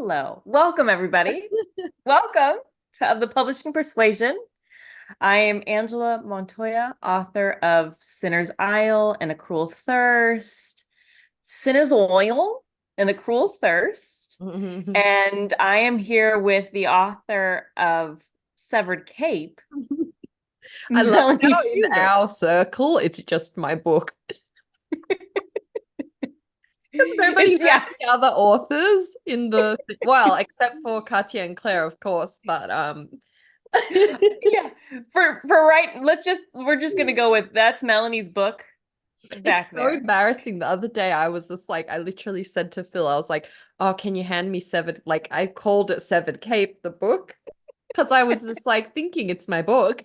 Hello. Welcome, everybody. Welcome to the Publishing Persuasion. I am Angela Montoya, author of Sinner's Isle and A Cruel Thirst, Sinner's Oil and A Cruel Thirst. And I am here with the author of Severed Cape, I love Melanie how in Schubert. our circle, it's just my book. Because nobody knows the other authors in the well, except for Katya and Claire, of course. But yeah. For right, we're just gonna go with that's Melanie's book it's back so there. embarrassing. The other day, I was just like, I literally said to Phil, I was like, "Oh, can you hand me Severed?" Like, I called it Severed Cape, the book, because I was just like thinking it's my book.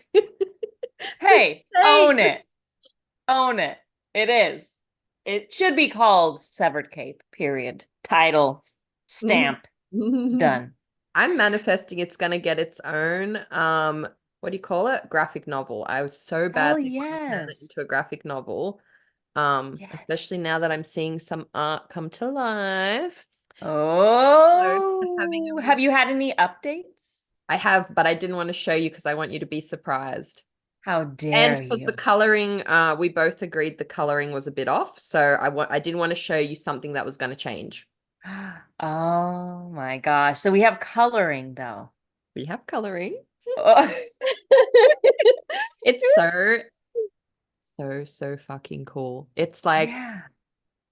Hey, own it. Own it. It is. It should be called Severed Cape, period. Title, stamp, done. I'm manifesting it's gonna get its own what do you call it? Graphic novel. I was so Oh, badly want to turn it yes. into a graphic novel. Yes. Especially now that I'm seeing some art come to life. Close to having Oh, a have movie. you had any updates? I have, but I didn't want to show you because I want you to be surprised. How And dare because the you? coloring, we both agreed the coloring was a bit off. So I didn't want to show you something that was going to change. Oh my gosh. So we have coloring though. We have coloring. Oh, It's so fucking cool. It's like yeah.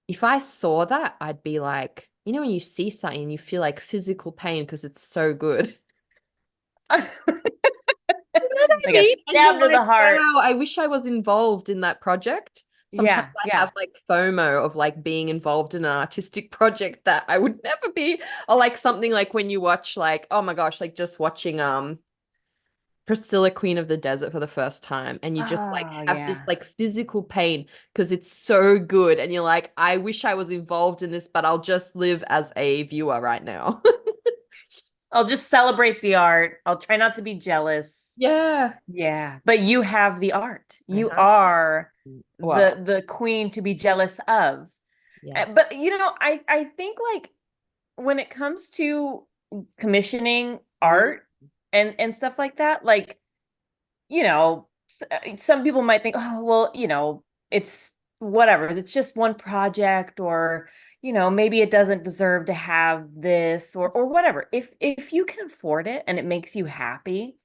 if I saw that, I'd be like, you know, when you see something and you feel like physical pain because it's so good. You know what I Like a mean? And you're stab to like, the heart. wow, I wish I was involved in that project. Sometimes Yeah, I have yeah. like FOMO of like being involved in an artistic project that I would never be, or like something like when you watch like, oh my gosh, like just watching Priscilla, Queen of the Desert for the first time, and you just like Oh, have this yeah. like physical pain because it's so good, and you're like, I wish I was involved in this, but I'll just live as a viewer right now. I'll just celebrate the art. I'll try not to be jealous. Yeah, Yeah, but you have the art. I You have. are Well, the queen to be jealous of. yeah. But I think like when it comes to commissioning Mm. art and stuff like that, like some people might think, oh, well, it's whatever. It's just one project, or maybe it doesn't deserve to have this, or whatever. If you can afford it and it makes you happy,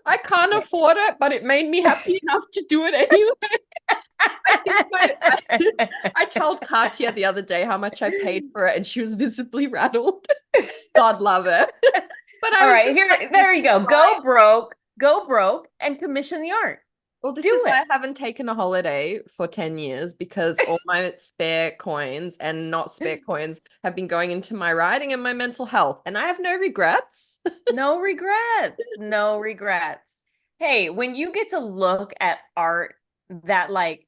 I can't do afford it, but it made me happy enough to do it anyway. I think it. I told Katya the other day how much I paid for it, and she was visibly rattled. God love it. But I All was right, just here, like, this there you is go. why. Go broke, and commission the art. Well, this is Do why it. I haven't taken a holiday for 10 years because all my spare coins and not spare coins have been going into my writing and my mental health. And I have no regrets. No regrets. No regrets. Hey, when you get to look at art that like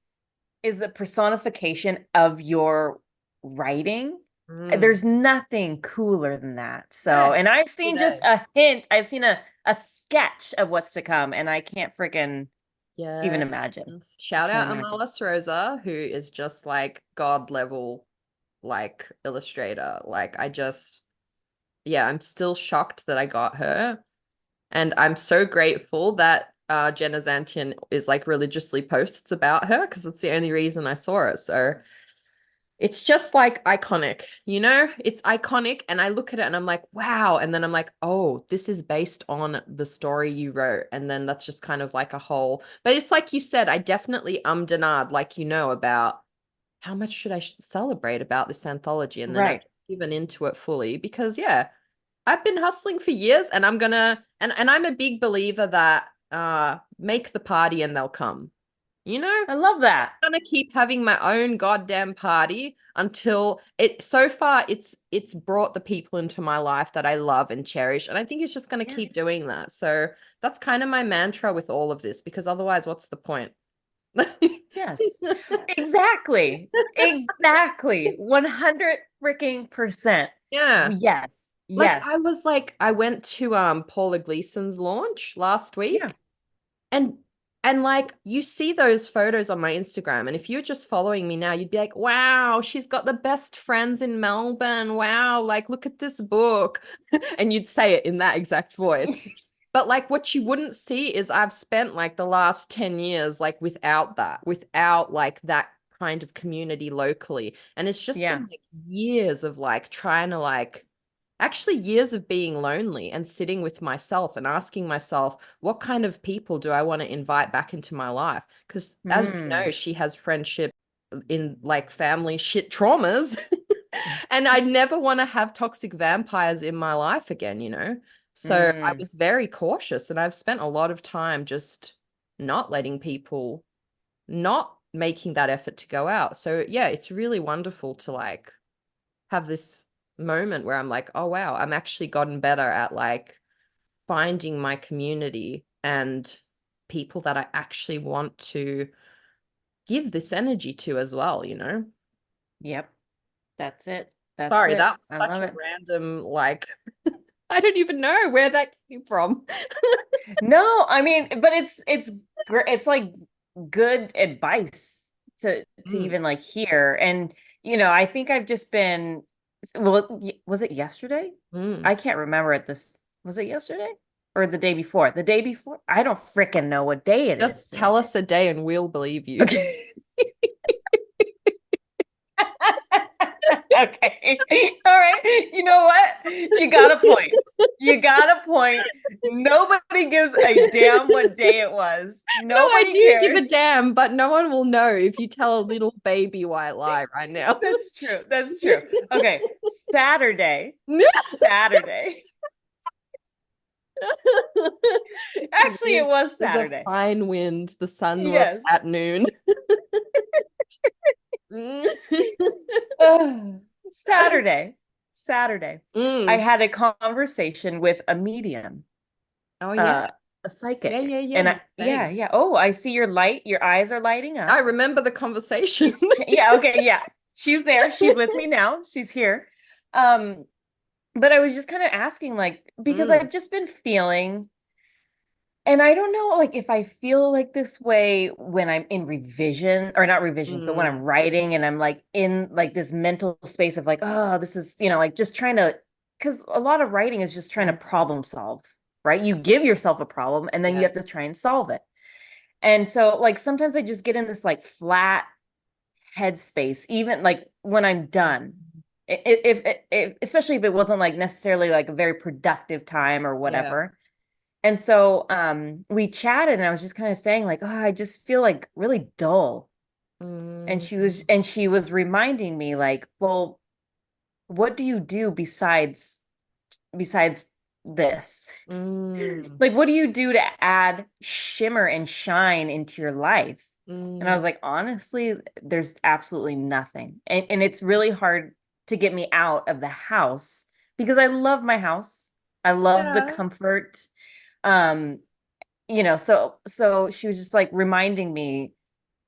is the personification of your writing, Mm. there's nothing cooler than that. Yeah, So, and I've every seen just day. a hint, I've seen a sketch of what's to come, and I can't freaking even Yeah. imagine. I Shout can't out imagine. Amalis Rosa, who is just like God level, like illustrator. Like I just, yeah, I'm still shocked that I got her. And I'm so grateful that Jenna Zantian is like religiously posts about her because it's the only reason I saw her. So it's just like iconic, you know? It's iconic. And I look at it and I'm like, wow. And then I'm like, oh, this is based on the story you wrote. And then that's just kind of like a whole, but it's like you said, I definitely denied, like, about how much should I celebrate about this anthology? And then I've Right. given into it fully because, yeah, I've been hustling for years and I'm gonna, and I'm a big believer that make the party and they'll come. You know? I love that. Gonna keep having my own goddamn party until it so far it's brought the people into my life that I love and cherish, and I think it's just gonna keep Yes. doing that. So that's kind of my mantra with all of this because otherwise what's the point? Yes. Exactly. Exactly. 100 freaking percent. Yeah. Yes. Like Yes. I went to Paula Gleason's launch last Yeah. week, and And like you see those photos on my Instagram, and if you're just following me now, you'd be like, wow, she's got the best friends in Melbourne. Wow, like look at this book. And you'd say it in that exact voice. But like what you wouldn't see is I've spent like the last 10 years like without like that kind of community locally. And it's just Yeah. been like years of like trying to like actually years of being lonely and sitting with myself and asking myself, what kind of people do I want to invite back into my life? Because as we know, she has friendship in like family shit traumas. And I never want to have toxic vampires in my life again, you know? So I Mm. was very cautious and I've spent a lot of time just not letting people, not making that effort to go out. So yeah, it's really wonderful to like have this moment where I'm like, oh wow, I'm actually gotten better at like finding my community and people that I actually want to give this energy to as well, you know? Yep. That's it. That's Sorry, it. that was I such love a it. random, like, I don't even know where that came from. No, I mean, but it's great. It's like good advice to Mm, even like hear. And I think I've just been, well, was it yesterday? mm. I can't remember it this was it yesterday or the day before? The day before? I don't freaking know what day it Just is tell anymore. us a day and we'll believe you. Okay. Okay. All right. You know what? You got a point. You got a point. Nobody gives a damn what day it was. No, I Nobody do give cares. a damn, but no one will know if you tell a little baby white lie right now. That's true. That's true. Okay. Saturday. Saturday. Actually, it was There's a Saturday. fine wind. The sun was Yes. at noon. Mm. Saturday. Saturday. I Mm. had a conversation with a medium, Oh yeah. uh, a Yeah, psychic. yeah, yeah. And You I, were yeah, saying. yeah. Oh, I see your eyes are lighting I up. remember the conversation. Yeah, okay, yeah. She's there. She's with me now. She's here. Um, but I was just kind of asking, like, because Mm, I've just been feeling, and I don't know, like, if I feel like this way when I'm in revision, or not revision, but when I'm mm. writing and I'm like in like this mental space of like, oh, this is, like just trying to, because a lot of writing is just trying to problem solve, right? You give yourself a problem and then you Yeah. have to try and solve it. And so, like, sometimes I just get in this like flat headspace, even like when I'm done. If especially if it wasn't like necessarily like a very productive time or Yeah. whatever. And so we chatted and I was just kind of saying like, oh, I just feel like really dull. And Mm, she was reminding me like, well, what do you do besides this? mm, Like, what do you do to add shimmer and shine into your life? And I mm. was like, honestly, there's absolutely nothing. And it's really hard to get me out of the house because I love my house. I love the Yeah. comfort. Um, so she was just like reminding me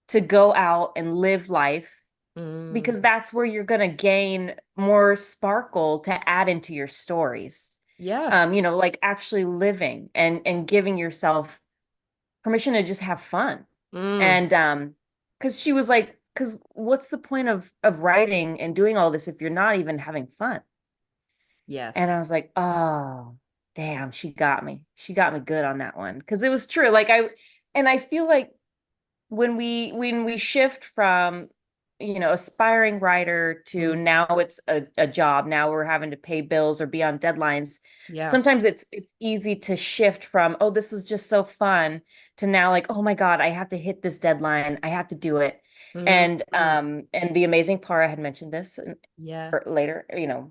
to go out and live life Mm. because that's where you're going to gain more sparkle to add into your stories. Yeah. Like actually living and giving yourself permission to just have fun. Mm. And because she was like, because what's the point of writing and doing all this if you're not even having fun? And Yes. I was like, oh, damn, she got me. She got me good on that one. Because it was true. And I feel like when we shift from aspiring writer to Mm. now it's a job, now we're having to pay bills or be on deadlines. Yeah. Sometimes it's easy to shift from, oh, this was just so fun, to now like, oh my God, I have to hit this deadline, I have to do it. Mm. Mm. And the amazing Para had mentioned this Yeah. or later,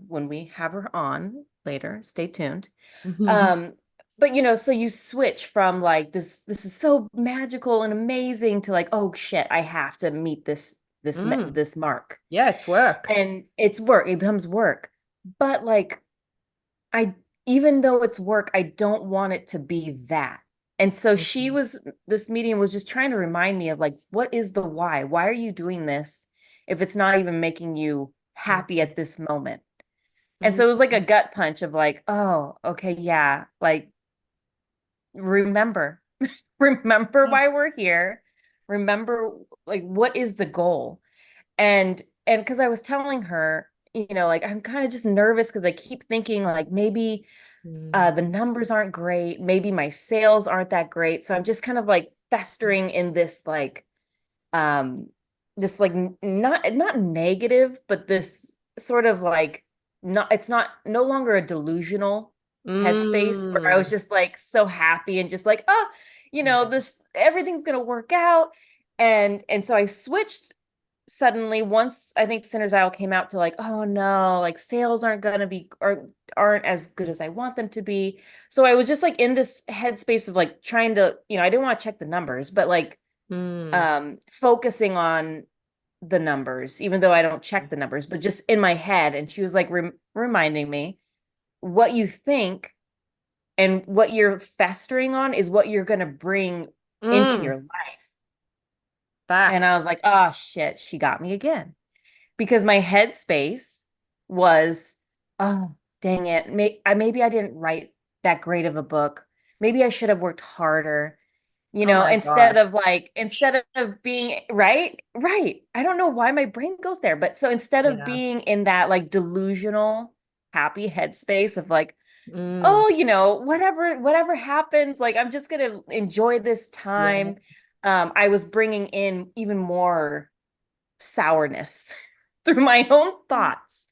when we have her on later, stay tuned. Mm. um but so you switch from like this is so magical and amazing to like, oh shit, I have to meet this mark. Yeah, it's work. And it's work, it becomes work. But like, I even though it's work, I don't want it to be that. And so Mhm. this medium was just trying to remind me of like, what is the why are you doing this if it's not even making you happy Mhm. at this moment? And so it was like a Mhm. gut punch of like, oh, okay, yeah, like remember. remember why we're here. Remember, like, what is the goal? And because I was telling her, like I'm kind of just nervous because I keep thinking like maybe Mm, the numbers aren't great, maybe my sales aren't that great. So I'm just kind of like festering in um this like not negative, but this sort of like not it's not no longer a delusional headspace where I was mm, just like so happy and just like, oh, this everything's gonna work out. And so I switched suddenly once I think Sinner's Isle came out to like, oh no, like sales aren't gonna be or aren't as good as I want them to be. So I was just like in this headspace of like trying to, I didn't want to check the numbers, but like mm. focusing on the numbers, even though I don't check the numbers, but just in my head. And she was like reminding me what you think and what you're festering on is what you're gonna bring into your Mm. life. And Fact. I was like, oh shit, she got me again. Because my headspace was, oh, dang it. Maybe I didn't write that great of a book. Maybe I should have worked harder, Oh my instead gosh. of like, instead of being right, right. I don't know why my brain goes there. But so instead of Yeah. being in that like delusional, happy headspace of like, Mm. oh, whatever happens, like I'm just gonna enjoy this Yeah. time. I was bringing in even more sourness through my own thoughts.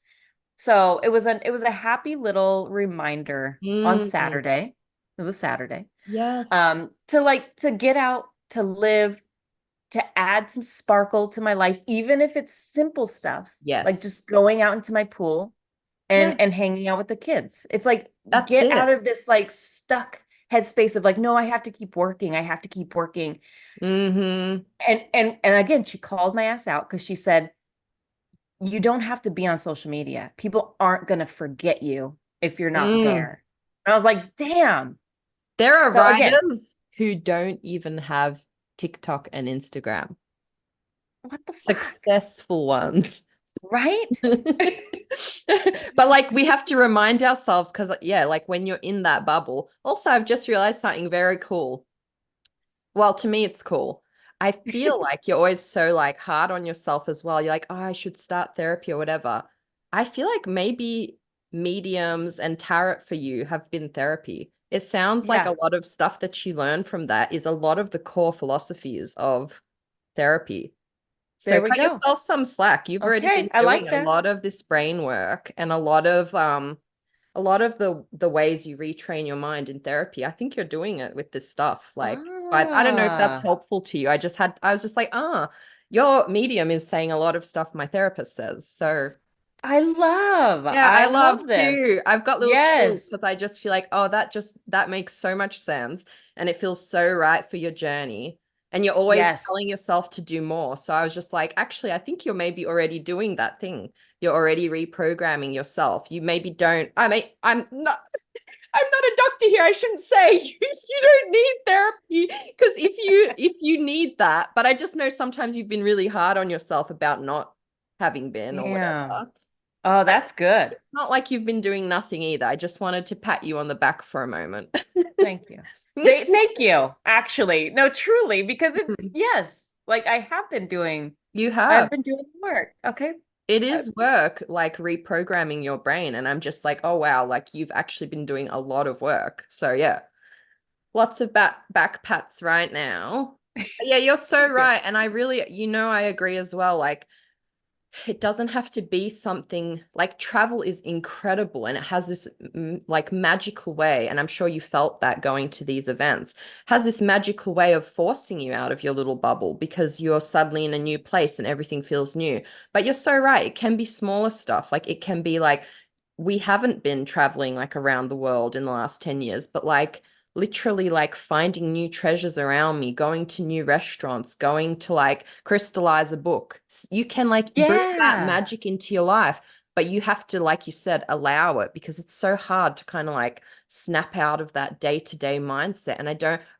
So it was a happy little reminder on Mm. Saturday. It was Saturday. Yes. To get out, to live, to add some sparkle to my life, even if it's simple stuff, like Yes. just going out into my pool Yeah. and hanging out with the kids. It's like That's get out it. of this like stuck headspace of like, no, I have to keep working. I have to keep working. Mm-hmm. And again, she called my ass out because she said, you don't have to be on social media. People aren't going to forget you if you're not Mm. there. And I was like, damn. There are So again, writers who don't even have TikTok and Instagram. what the fuck? Successful ones. Right? But like we have to remind ourselves because yeah, like when you're in that bubble. Also, I've just realized something very cool. Well, to me, it's cool. I feel like you're always so like hard on yourself as well. You're like, oh, I should start therapy or whatever. I feel like maybe mediums and tarot for you have been therapy. It sounds like Yeah, a lot of stuff that you learn from that is a lot of the core philosophies of therapy. So there we cut go. yourself some slack. You've already Okay, been I doing like a that. lot of this brain work and a lot of the ways you retrain your mind in therapy. I think you're doing it with this stuff. Like, but I don't know if that's Ah, helpful to you. I was just like, your medium is saying a lot of stuff my therapist says. So yeah, I I love love too. this. I've got little chills Yes, because I just feel like, oh, that makes so much sense. And it feels so right for your journey. And you're always telling yes. yourself to do more. So I was just like, actually, I think you're maybe already doing that thing. You're already reprogramming yourself. You maybe don't. I'm not a doctor here. I shouldn't say you don't need therapy because if you need that, but I just know sometimes you've been really hard on yourself about not having been or Damn. whatever. Oh, But that's good. it's not like you've been doing nothing either. I just wanted to pat you on the back for a moment. Thank you. Thank you, actually. No, truly, because yes, like You I've have. been doing work. Okay. It Uh, is work, like reprogramming your brain. And I'm just like, oh, wow, like you've actually been doing a lot of work. So, yeah, lots of back pats right now. But yeah, you're so Thank you. right. And I really, I agree as well. Like, it doesn't have to be something like travel is incredible and it has this like magical way. And I'm sure you felt that going to these events has this magical way of forcing you out of your little bubble because you're suddenly in a new place and everything feels new. But you're so right. It can be smaller stuff. Like, it can be like, we haven't been traveling like around the world in the last 10 years, but like literally like finding new treasures around me, going to new restaurants, going to like crystallize a book. You can like bring that Yeah. magic into your life, but you have to, like you said, allow it because it's so hard to kind of like snap out of that day-to-day mindset. And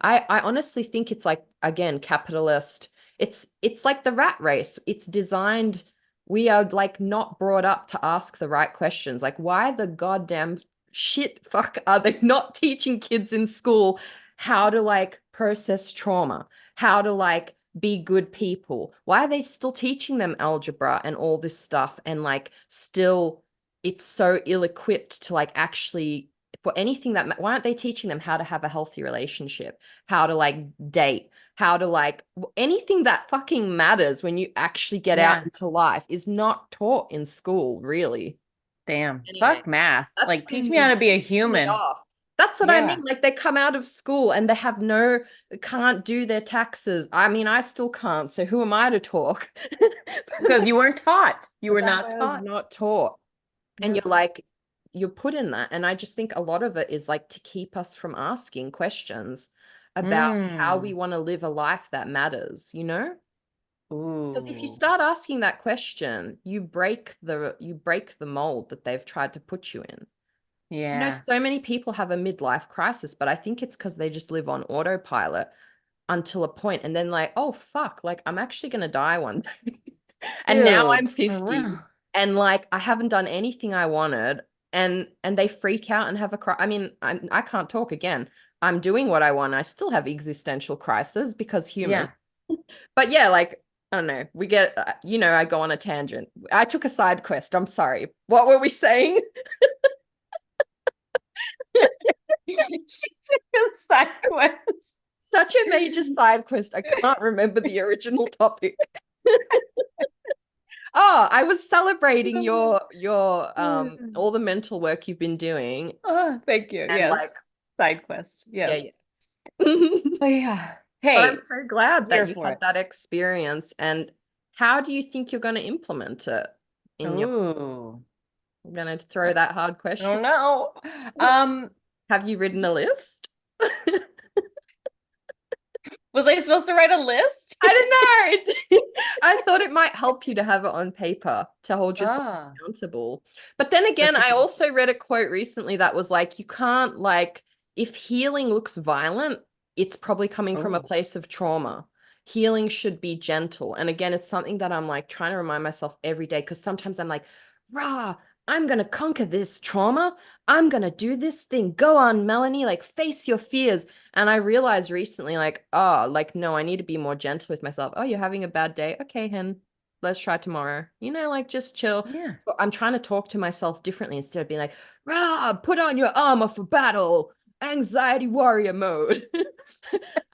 I honestly think it's like, again, capitalist. It's like the rat race. It's designed, we are like not brought up to ask the right questions. Like, why the goddamn shit fuck are they not teaching kids in school how to like process trauma, how to like be good people. Why are they still teaching them algebra and all this stuff? And like still it's so ill-equipped to like actually for anything that why aren't they teaching them how to have a healthy relationship, how to like date, how to like anything that fucking matters when you actually get out Yeah. into life is not taught in school, really. Damn. Anyway, Fuck math. that's Like, teach me how been to be a me human. off. That's what I mean. Yeah. Like they come out of school and they have no, can't do their taxes. I mean, I still can't. So who am I to talk? Because you weren't taught. You were Because I not was taught. not taught. And Yeah. you're like, you're put in that. And I just think a lot of it is like to keep us from asking questions about how we Mm. want to live a life that matters, you know? Because if you Ooh. start asking that question, you break the mold that they've tried to put you in. You know, Yeah. so many people have a midlife crisis, but I think it's because they just live on autopilot until a point, and then like, oh fuck, like I'm actually gonna die one day. And now Dude, I'm for 50 real. and like I haven't done anything I wanted, and they freak out and have a cry. I mean, I can't talk again. I'm doing what I want. I still have existential crisis because human. Yeah. But yeah, like I don't know. We get, I go on a tangent. I took a side quest. I'm sorry. What were we saying? She took a side quest. Such a major side quest. I can't remember the original topic. Oh, I was celebrating your all the mental work you've been doing Oh, thank you. and like Yes. Side quest. yeah, Yes. yeah. Oh, yeah. But I'm Hey, so glad that here you for had it. that experience. And how do you think you're going to implement it in your Oh, I'm going to throw that hard I question. don't know. Um, Have you written a list? was I supposed to write a list? I don't know. I thought it might help you to have it on paper to hold yourself Ah, accountable. But then again, that's a I good. also read a quote recently that was like, you can't like, if healing looks violent, it's probably coming from a Oh, place of trauma. Healing should be gentle. And again, it's something that I'm like trying to remind myself every day because sometimes I'm like, rah, I'm going to conquer this trauma. I'm going to do this thing. Go on, Melanie, like face your fears. And I realized recently, like, oh, like, no, I need to be more gentle with myself. Oh, you're having a bad day. Okay, hen, let's try tomorrow. You know, like, just chill. yeah. But I'm trying to talk to myself differently instead of being like, rah, put on your armor for battle, anxiety warrior mode.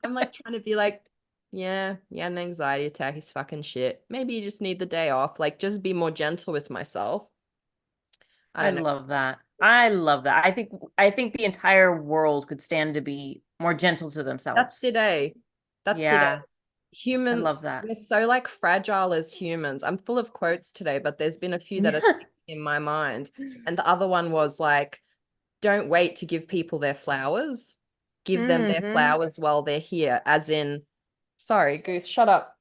I'm like trying to be like, yeah, yeah, an anxiety attack is fucking shit. Maybe you just need the day off. Like, just be more gentle with myself. I I don't know. love that. I love that. I think the entire world could stand to be more gentle to That's it, themselves. eh? That's it, eh? Yeah, I Human, love that. we're so like fragile as humans. I'm full of quotes today, but there's been a few that are sticking in my mind. And the other one was like, don't wait to give people their flowers. Give them their Hmm. flowers while they're here. As in, sorry, Goose, shut up.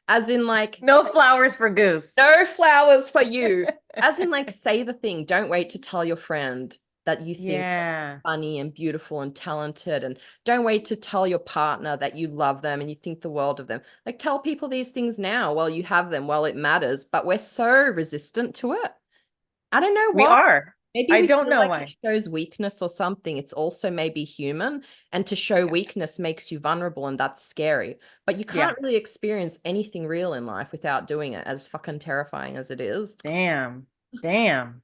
As in, like, No flowers for Goose. no flowers for you. As in, like, say the thing. Don't wait to tell your friend that you think Yeah. funny and beautiful and talented. And don't wait to tell your partner that you love them and you think the world of them. Like, tell people these things now while you have them, while it matters. But we're so resistant to it. I don't know We why. are. Maybe I we don't feel know like it why. shows weakness or something. It's also maybe human. And to show Yeah. weakness makes you vulnerable, and that's scary. But you Yeah. can't really experience anything real in life without doing it, as fucking terrifying as it is. Damn. Damn.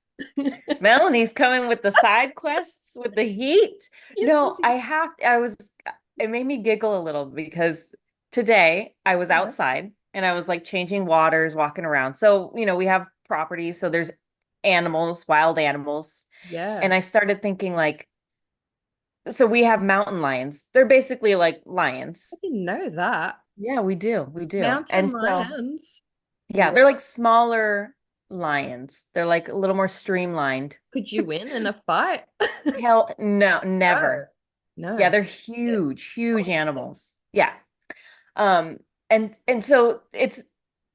Melanie's coming with the side quests with the heat. No, it made me giggle a little because today I was Yeah. outside and I was like changing waters, walking around. So, we have property, so there's animals, wild animals. Yeah. And I started thinking like, so we have mountain lions. They're basically like I lions. didn't know that. Yeah, we do. We do. Mountain And so, lions. yeah, What? they're like smaller lions. They're like a little more streamlined. Could you win in a fight? Hell, no, No. never. Yeah, No. they're Shit. huge, Oh, huge shit. animals. Yeah. Um, and so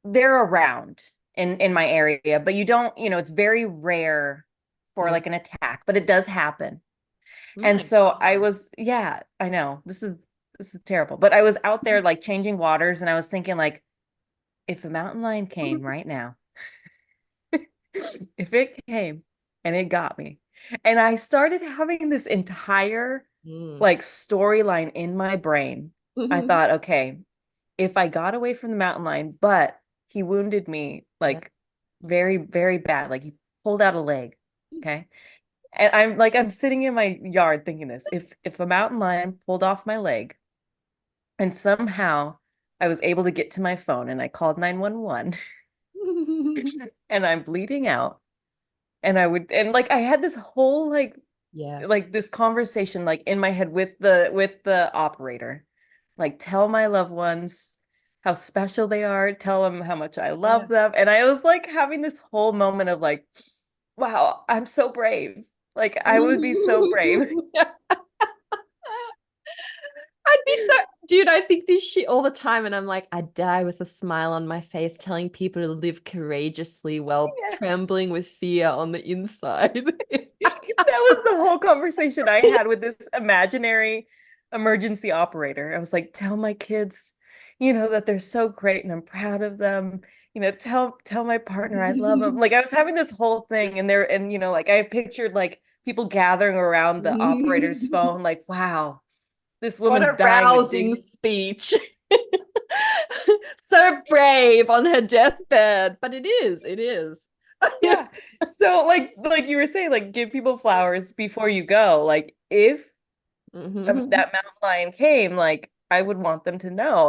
they're around in my area, but you don't, it's very rare for Mm. like an attack, but it does happen. Oh And my so God. yeah, I know. This is terrible. But I was out there like changing waters and I was thinking like if a mountain lion came right now, if it came and it got me, and I started having this entire Mm. like storyline in my brain I thought, okay, if I got away from the mountain lion, but he wounded me Yeah. like very, very bad, like he pulled out a leg. Okay. And I'm sitting in my yard thinking this, if a mountain lion pulled off my leg and somehow I was able to get to my phone and I called 911 and I'm bleeding out and I had this whole Yeah. like this conversation like in my head with the operator. Like tell my loved ones how special they are, tell them how much I Yeah. love them. And I was like having this whole moment of like, wow, I'm so brave. Like I would be so brave. I'd be so, dude, I think this shit all the time, and I'm like, I die with a smile on my face, telling people to live courageously while Yeah. trembling with fear on the inside. That was the whole conversation I had with this imaginary emergency operator. I was like, tell my kids, that they're so great and I'm proud of them. Tell my partner I love them. Like I was having this whole thing and like I pictured like people gathering around the operator's phone, like, wow, this What woman's a dying with rousing dignity. speech. So brave on her deathbed, but it is. Yeah. So like you were saying, like give people flowers before you go. Like if Mhm. that mountain lion came, like I would want them to know.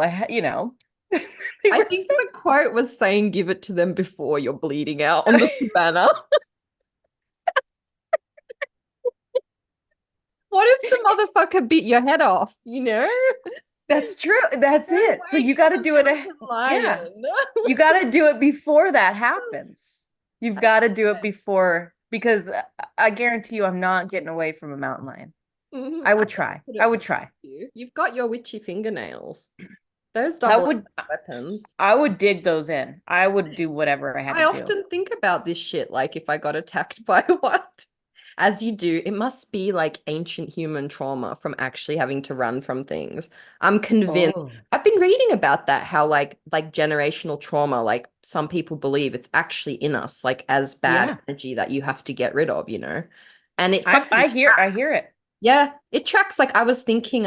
They I were think so the quote was saying, give it to them before you're bleeding out on the savannah. What if the motherfucker beat your head off, you know? that's true. That's Don't it. So wait you for got to the do it. mountain Yeah, lion. you got to do it before that happens. You've That's got to do it right. before because I guarantee you, I'm not getting away from a mountain lion. Mhm. I I would don't try. put I it would past try. you. You've got your witchy fingernails. Those I double-edged would. weapons. I would dig those in. I would do whatever I had I to do. often think about this shit, like if I got attacked by one. As you do, it must be like ancient human trauma from actually having to run from things. I'm convinced. Oh, I've been reading about that, how like generational trauma, like some people believe it's actually in us, like as bad yeah. energy that you have to get rid of, you know? And it I fucking I hear I tracks. hear it. Yeah, it tracks. Like I was thinking,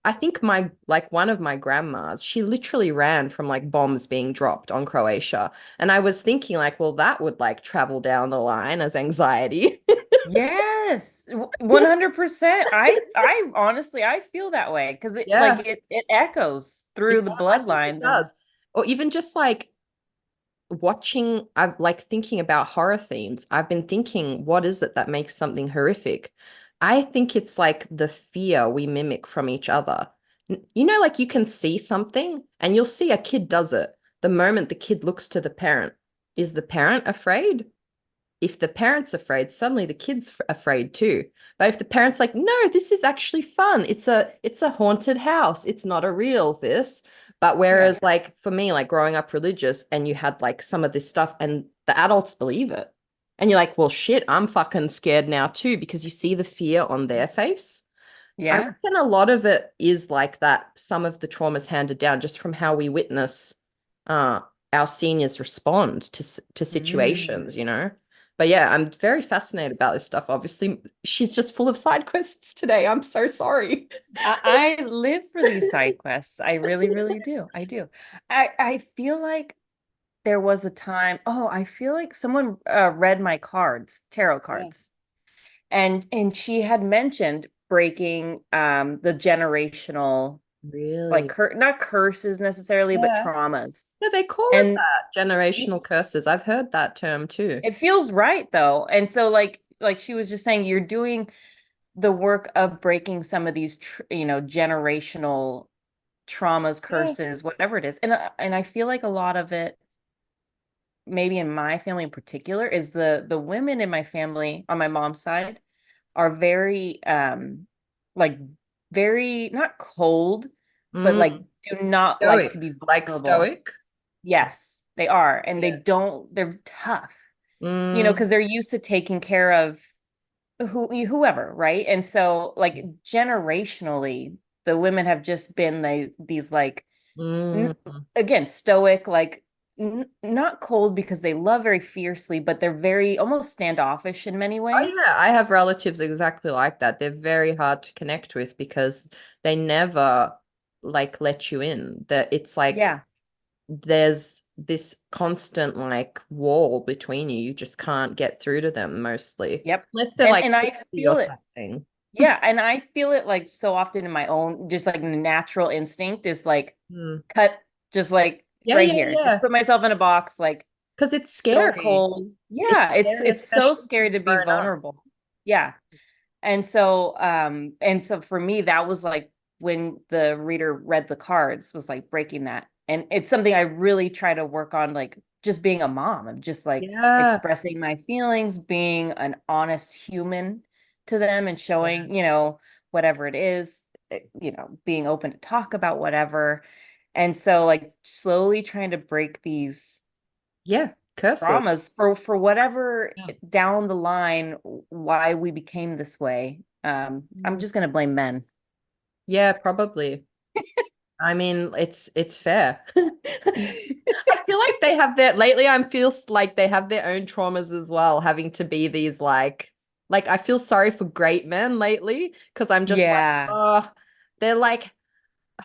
I think my like one of my grandmas, she literally ran from like bombs being dropped on Croatia. And I was thinking like, well, that would like travel down the line as anxiety. Yes, 100%. I honestly I feel that way because it like Yeah, it echoes it through the I think it bloodlines and does. Or even just like watching, I'm like thinking about horror themes. I've been thinking, what is it that makes something horrific? I think it's like the fear we mimic from each other. You know, like you can see something and you'll see a kid does it. The moment the kid looks to the parent, is the parent afraid? If the parent's afraid, suddenly the kid's afraid too. But if the parent's like, no, this is actually fun. It's a haunted house. It's not a real this. But yeah. whereas like for me, like growing up religious and you had like some of this stuff and the adults believe it. And you're like, well, shit, I'm fucking scared now too, because you see the fear on their face. I Yeah. reckon a lot of it is like that. Some of the traumas handed down just from how we witness uh, our seniors respond to situations, you Mm. know? But yeah, I'm very fascinated about this stuff. Obviously, she's just full of side quests today. I'm so sorry. I live for these side quests. I really, really do. I do. I feel like there was a time, oh, I feel like someone read my cards, tarot Yeah. cards. And she had mentioned breaking the generational like Really? not curses necessarily, but Yeah. traumas. Yeah, they call it And that, generational curses. I've heard that term too. it feels right though. And so like she was just saying you're doing the work of breaking some of these generational traumas, Yeah. curses, whatever it is. And I feel like a lot of it maybe in my family in particular is the women in my family on my mom's side are very like very not cold but like Mm. do not like Stoic. to be Like vulnerable. stoic? Yes, they are. And Yeah. they're tough, Mm. because they're used to taking care of whoever, right? And so like generationally, the women have just been these like n- Mm. again stoic, like not cold because they love very fiercely, but they're very almost standoffish in many Oh yeah, ways. I have relatives exactly like that. They're very hard to connect with because they never like let you in. That it's like Yeah. there's this constant like wall between you. You just can't get through to them mostly. Yep. Unless they're And like I tipsy or feel it. something. Yeah, and I feel it like so often in my own, just like natural instinct is like Mm. cut, just like Yeah, right yeah, here, just yeah. put myself in a box, like Because it's stone scary. cold. It's Yeah, scary, it's so especially if scary you've to be grown up. vulnerable. Yeah. And so for me, that was like when the reader read the cards was like breaking that. And it's something I really try to work on, like just being a mom, of just like Yeah. expressing my feelings, being an honest human to them and Yeah. showing, whatever it is, being open to talk about whatever. And so like slowly trying to break these Yeah. Curses. traumas for whatever Yeah. down the line why we became this way. I'm Mm. just gonna blame men. Yeah, probably. I mean, it's fair. I feel like they have their lately I feel like they have their own traumas as well, having to be these like I feel sorry for great men lately because I'm just like, Yeah. oh, they're like,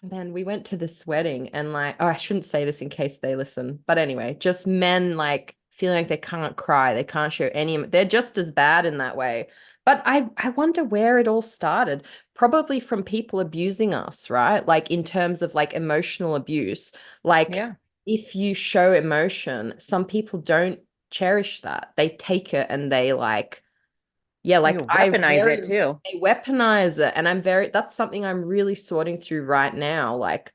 oh, man, we went to this wedding and like, oh, I shouldn't say this in case they listen. But anyway, just men like feeling like they can't cry, they can't show they're just as bad in that way. But I wonder where it all started. Probably from people abusing us, right? Like in terms of like emotional abuse. Like Yeah. if you show emotion, some people don't cherish that. They take it and they like yeah, like You weaponize it too. they weaponize it, and that's something I'm really sorting through right now, like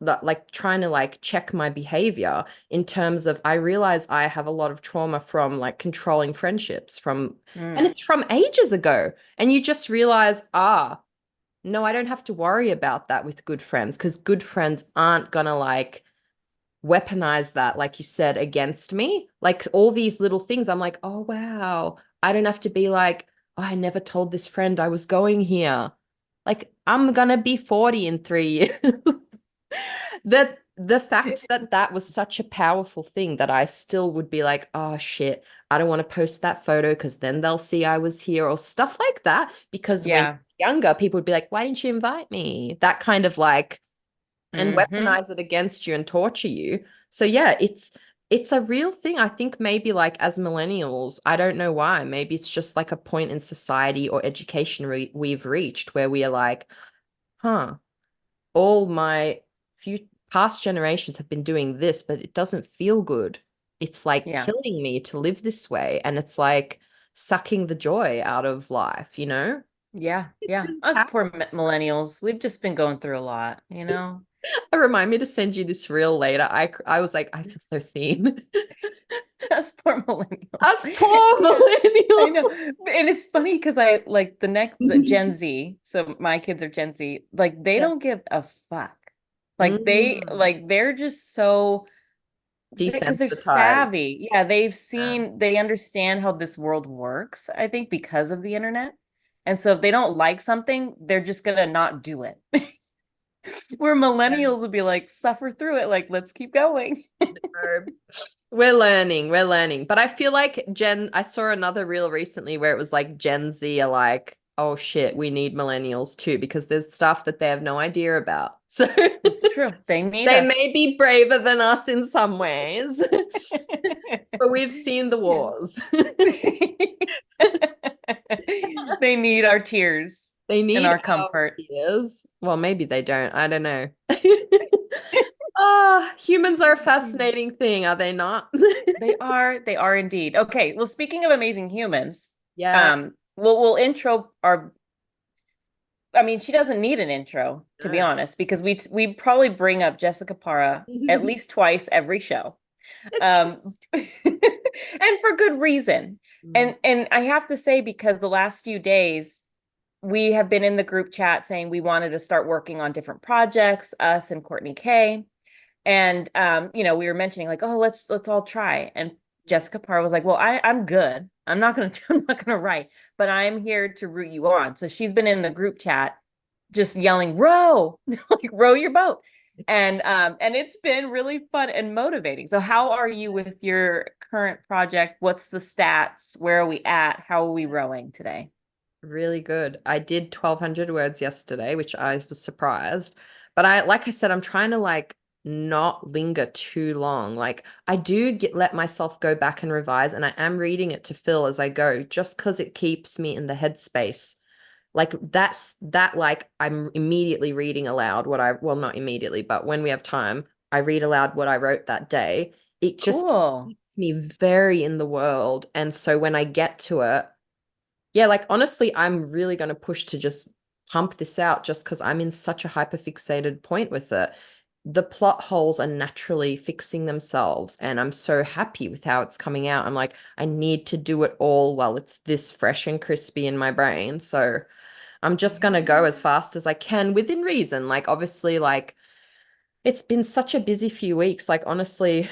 like trying to like check my behavior in terms of I realize I have a lot of trauma from like controlling friendships and Mm, it's from ages ago, and you just realize, no, I don't have to worry about that with good friends because good friends aren't gonna like weaponize that, like you said, against me. Like all these little things, I'm like, oh, wow. I don't have to be like, oh, I never told this friend I was going here. Like, I'm gonna be 40 in 3 years. That the fact that that was such a powerful thing that I still would be like, oh shit, I don't want to post that photo because then they'll see I was here or stuff like that. Because when yeah. younger, people would be like, why didn't you invite me? That kind of like and Hmm. weaponize it against you and torture you. So yeah, it's a real thing. I think maybe like as millennials, I don't know why. Maybe it's just like a point in society or education we've reached where we are like, huh, all my few past generations have been doing this, but it doesn't feel good. It's like Yeah. killing me to live this way. And it's like sucking the joy out of life, you know? Yeah. It's Yeah. really Us poor powerful. millennials, we've just been going through a lot, you know? Remind me to send you this reel later. I was like, I feel so seen. Us poor millennials. Us poor I know. millennials. And it's funny because I like the Gen Z, so my kids are Gen Z, like they Yeah. don't give a fuck. Mm. They're just so because they're Desensitized. savvy. Yeah, Yeah. they understand how this world works, I think, because of the internet. And so if they don't like something, they're just gonna not do it. Where Yeah. millennials would be like, suffer through it, like, let's keep going. So we're learning. But I feel like I saw another reel recently where it was like Gen Z are like, oh shit, we need millennials too, because there's stuff that they have no idea about. So It's true. They need they us. may be braver than us in some ways, but we've seen the Yes. wars. They need our tears They and need our our comfort. tears. Well, maybe they don't. I don't know. Humans are a fascinating thing, are they not? They are indeed. Okay, well, speaking of amazing humans, Yeah. we'll intro our I mean, she doesn't need an intro, to be No. honest, because we probably bring up Jessica Parra at least twice every show. It's true. And for good reason. Mm. And I have to say, because the last few days we have been in the group chat saying we wanted to start working on different projects, us and Courtney K. And we were mentioning like, oh, let's all try. And Jessica Parr was like, well, I'm good. I'm not gonna write, but I'm here to root you on. So she's been in the group chat just yelling, row, like row your boat. And it's been really fun and motivating. So how are you with your current project? What's the stats? Where are we at? How are we rowing today? Really good. I did 1,200 words yesterday, which I was surprised. But like I said, I'm trying to like not linger too long. Like I do let myself go back and revise, and I am reading it to Phil as I go, just because it keeps me in the headspace. Like that like I'm immediately reading aloud well, not immediately, but when we have time, I read aloud what I wrote that day. It just Cool. keeps me very in the world. And so when I get to it, yeah, like honestly, I'm really going to push to just pump this out just because I'm in such a hyperfixated point with it. The plot holes are naturally fixing themselves, and I'm so happy with how it's coming out. I'm like, I need to do it all while it's this fresh and crispy in my brain. So I'm just going to go as fast as I can within reason. Like, obviously, like, it's been such a busy few weeks. Like, honestly,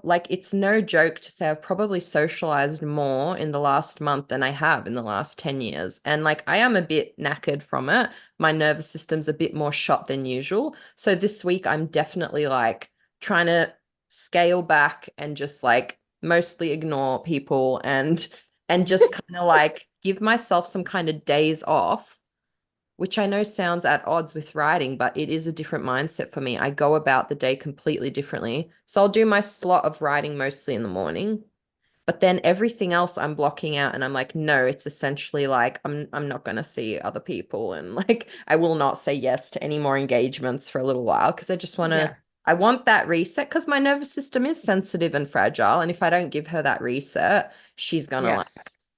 like, it's no joke to say I've probably socialized more in the last month than I have in the last 10 years. And like, I am a bit knackered from it. My nervous system's a bit more shot than usual. So this week, I'm definitely like trying to scale back and just like mostly ignore people and just kind of like give myself some kind of days off, which I know sounds at odds with writing, but it is a different mindset for me. I go about the day completely differently. So I'll do my slot of writing mostly in the morning, but then everything else I'm blocking out, and I'm like, no, it's essentially like I'm not going to see other people, and like I will not say yes to any more engagements for a little while because Yeah. I want that reset because my nervous system is sensitive and fragile, and if I don't give her that reset, she's going to like,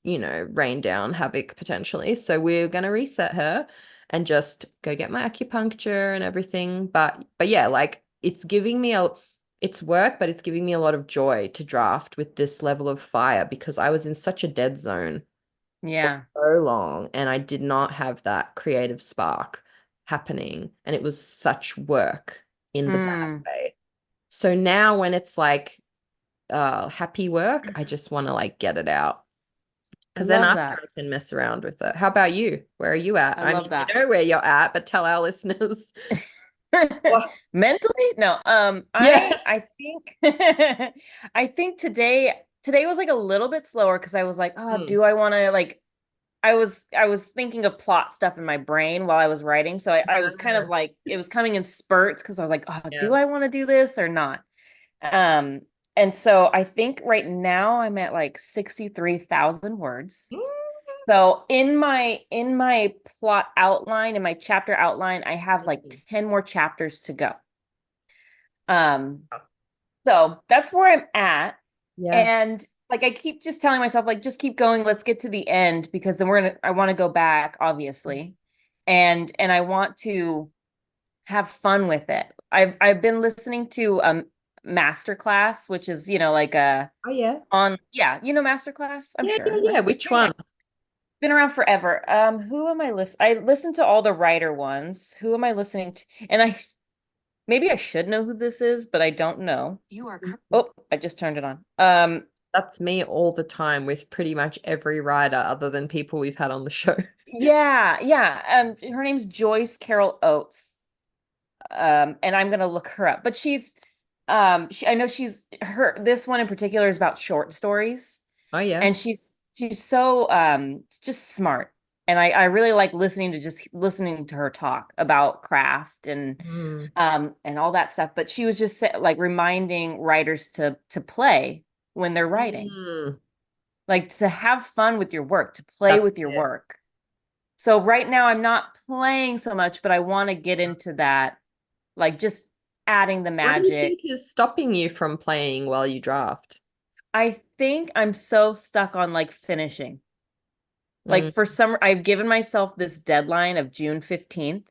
Yes. rain down havoc potentially. So we're going to reset her and just go get my acupuncture and everything. But yeah, like it's work, but it's giving me a lot of joy to draft with this level of fire because I was in such a dead zone for Yeah. so long and I did not have that creative spark happening. And it was such work in the bad Mm, way. So now when it's like happy work, I just want to like get it out. I Because then love after that. I can mess around with it. How about you? Where are you at? I I mean, love we that. know where you're at, but tell our listeners. Well, Mentally, no. I yes. I think I think today was like a little bit slower because I was like, oh, Mm. do I want to like I was thinking of plot stuff in my brain while I was writing. So I was kind of Ah, like it was coming in spurts because I was like, oh, yeah. do I want to do this or not? Um, and so I think right now I'm at like 63,000 words. So in my plot outline, in my chapter outline, I have Mm. like 10 more chapters to go. Um, so that's where I'm at. Yeah. And like I keep just telling myself, like, just keep going, let's get to the end because then I want to go back, obviously. And I want to have fun with it. I've been listening to Masterclass, which is, like a Oh, yeah. on yeah, Masterclass, I'm Yeah, yeah, sure. yeah. Which Yeah. one? Been around forever. Who am I I listen to all the writer ones. Who am I listening to? And maybe I should know who this is, but I don't know. Oh, I just turned it on. That's me all the time with pretty much every writer other than people we've had on the show. Yeah, yeah. Her name's Joyce Carol Oates. And I'm gonna look her up. But I know this one in particular is about short stories. Oh, yeah. And she's so just smart. And I really like listening to her talk about craft Mm. and all that stuff. But she was just like reminding writers to play when they're writing, Mm. like to have fun with your work, to play That's with your it. work. So right now I'm not playing so much, but I want to get into that, like just adding the What do you magic. think is stopping you from playing while you draft? I think I'm so stuck on like finishing. Like Mm. for some, I've given myself this deadline of June 15th.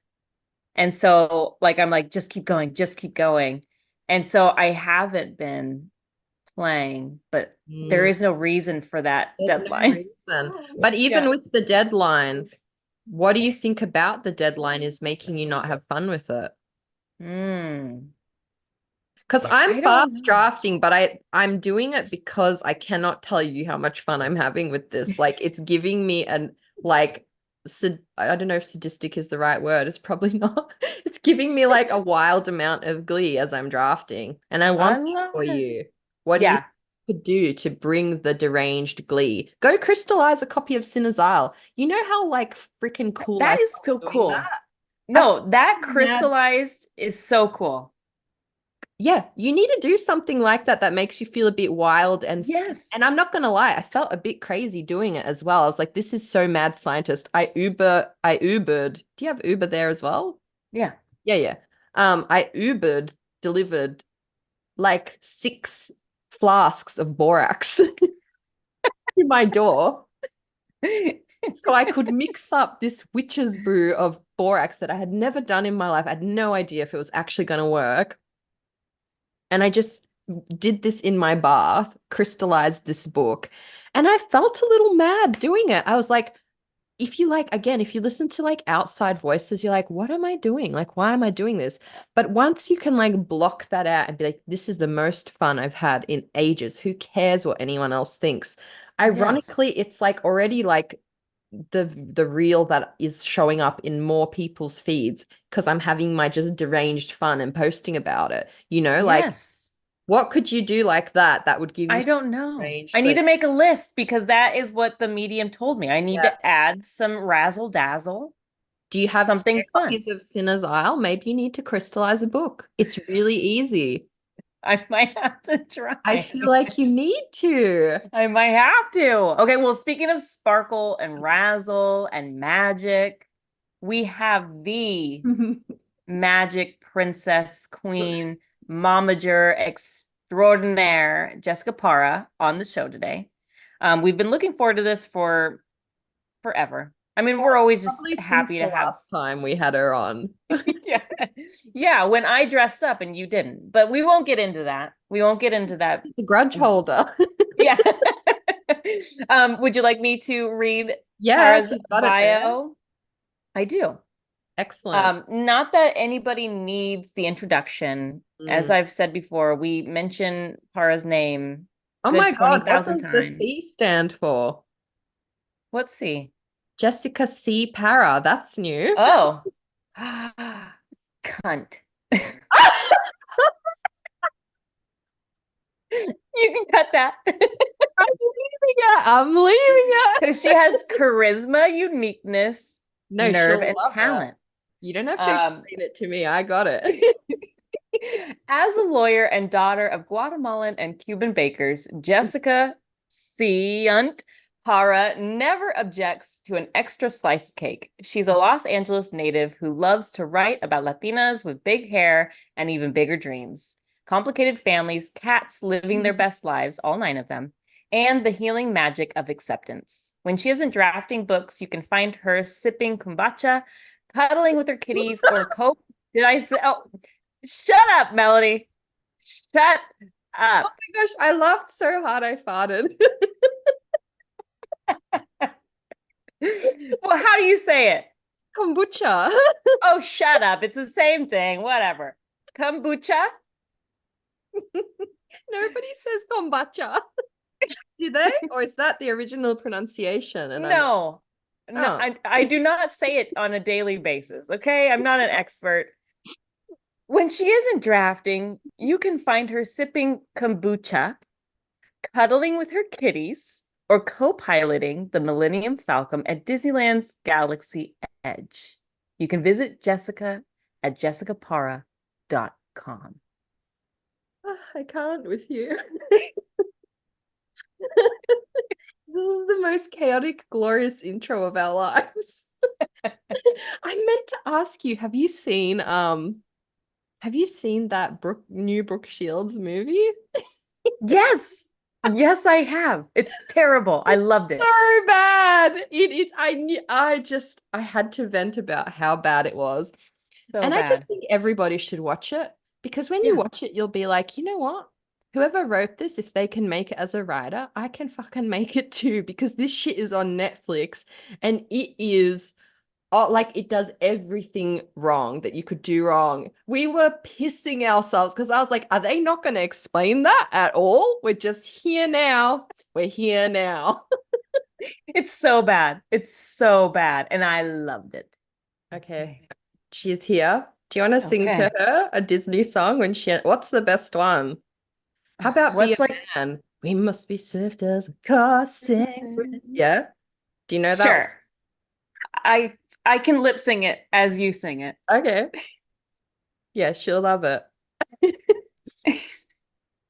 And so like I'm like, just keep going, just keep going. And so I haven't been playing, but there Mm. is no reason for that There's no deadline. reason. But even Yeah. with the deadline, what do you think about the deadline is making you not have fun with it? Hmm. Because I'm I don't fast know. drafting, but I'm doing it because I cannot tell you how much fun I'm having with this. Like it's giving me an like I don't know if sadistic is the right word. It's probably not. It's giving me like a wild amount of glee as I'm drafting. And I I want that love for it. you. What do you Yeah, could do to bring the deranged glee? Go crystallize a copy of Sinner's Isle. You know how like freaking cool I that is felt so doing cool. that? I feel No, that mad. crystallized is so cool. Yeah, you need to do something like that that makes you feel a bit wild Yes. and I'm not gonna lie, I felt a bit crazy doing it as well. I was like, this is so mad scientist. I Ubered. Do you have Uber there as well? Yeah. Yeah, yeah. I Ubered delivered like 6 flasks of borax to my door so I could mix up this witch's brew of borax that I had never done in my life. I had no idea if it was actually going to work. And I just did this in my bath, crystallized this book, and I felt a little mad doing it. I was like, if you like, again, if you listen to like outside voices, you're like, what am I doing? Like, why am I doing this? But once you can like block that out and be like, this is the most fun I've had in ages. Who cares what anyone else thinks? Yes. Ironically, it's like already like the reel that is showing up in more people's feeds because I'm having my just deranged fun and posting about it. Like Yes. what could you do like that that would give you I something don't know. strange, I need but to make a list because that is what the medium told me. I need yeah. to add some razzle dazzle, Do you have something spare fun. copies of Sinner's Isle? Maybe you need to crystallize a book. It's really easy. I might have to I try. feel like you need to. I might have to. Okay, well, speaking of sparkle and razzle and magic, we have the magic princess queen momager extraordinaire Jessica Parra on the show today. We've been looking forward to this for forever. I mean, we're always just Probably since happy the to have. last time we had her on. Yeah. Yeah, when I dressed up and you didn't. But we won't get into that. We won't get into that. The grudge holder. Yeah. Would you like me to read Yeah, if Para's you've got it there. bio? I do. Excellent. Not that anybody needs the introduction. As Mm. I've said before, we mention Para's name Oh good my God, what 20,000 does the C times. stand for? Let's see. Jessica C. Parra. That's new. Oh, cunt. You can cut that. I'm leaving it. I'm leaving it. Because she has charisma, uniqueness, No, nerve, she'll and love it. talent. You don't have to Um, explain it to me. I got it. as a lawyer and daughter of Guatemalan and Cuban bakers, Jessica Ciant Para never objects to an extra slice of cake. She's a Los Angeles native who loves to write about Latinas with big hair and even bigger dreams, complicated families, cats living their best lives, all 9 of them, and the healing magic of acceptance. When she isn't drafting books, you can find her sipping kombucha, cuddling with her kitties, or Did I say? Oh, shut up, Melody. Shut Oh up. my gosh, I laughed so hard I farted. Well, how do you say it? Kombucha. Oh, shut up. It's the same thing. Whatever. Kombucha? Nobody says kombucha. Do they? Or is that the original pronunciation? And I'm like, No. No, oh. I do not say it on a daily basis. Okay. I'm not an expert. When she isn't drafting, you can find her sipping kombucha, cuddling with her kitties, or co-piloting the Millennium Falcon at Disneyland's Galaxy Edge. You can visit Jessica at jessicaparra.com. I can't with you. This is the most chaotic, glorious intro of our lives. I meant to ask you, have you seen that new Brooke Shields movie? Yes. Yes, I have. It's terrible. I loved it. So bad. I had to vent about how bad it was. So And I just bad. think everybody should watch it because when you Yeah. watch it, you'll be like, you know what? Whoever wrote this, if they can make it as a writer, I can fucking make it too because this shit is on Netflix and it is like it does everything wrong that you could do wrong. We were pissing ourselves because I was like, are they not going to explain that at all? We're just here now. We're here now. It's so bad. It's so bad. And I loved it. Okay. She's here. Do you want to sing to Okay. her a Disney song what's the best one? How about Be a What's like, Man? We must be swift as a car sing. Yeah. Do you know that one? sure. I I can lip sing it as you sing it. Okay. Yeah, she'll love it.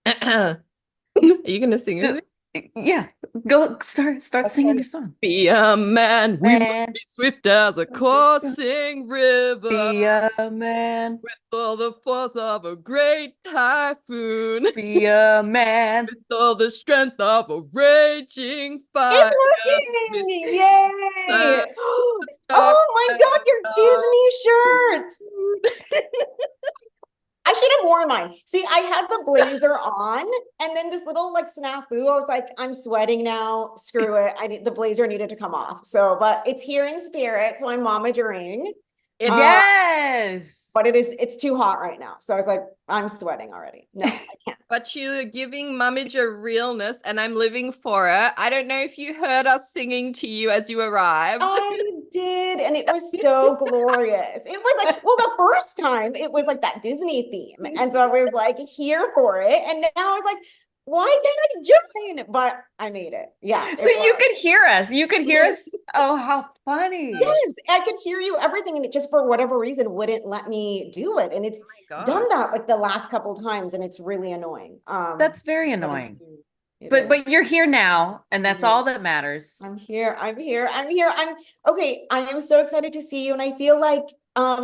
Are you gonna sing it with Just, me? yeah, go start singing your song. Be a man, we must Man, be swift as a coursing river, be a man, with all the force of a great typhoon, be a man. with all the strength of a raging fire. It's working! Yay! Oh my God, your Disney shirt! I should have worn mine. See, I had the blazer on, and then this little like snafu. I was like, I'm sweating now. Screw it. The blazer needed to come off. So, but it's here in spirit. So I'm mommagering. Yes. But it's too hot right now. So I was like, I'm sweating already. No, I can't. But you're giving Mommager realness, and I'm living for it. I don't know if you heard us singing to you as you arrived. I did, and it was so glorious. It was like, well, the first time it was like that Disney theme, and so I was like here for it, and now I was like, why can't I join? But I made it. Yeah. So you could hear us. You could hear us. Oh, how funny. Yes, I could hear you, everything, and it just for whatever reason wouldn't let me do it. And it's done that like the last couple times, and it's really annoying. That's very annoying. But But you're here now, and that's all that matters. I'm here. I'm okay. I am so excited to see you, and I feel like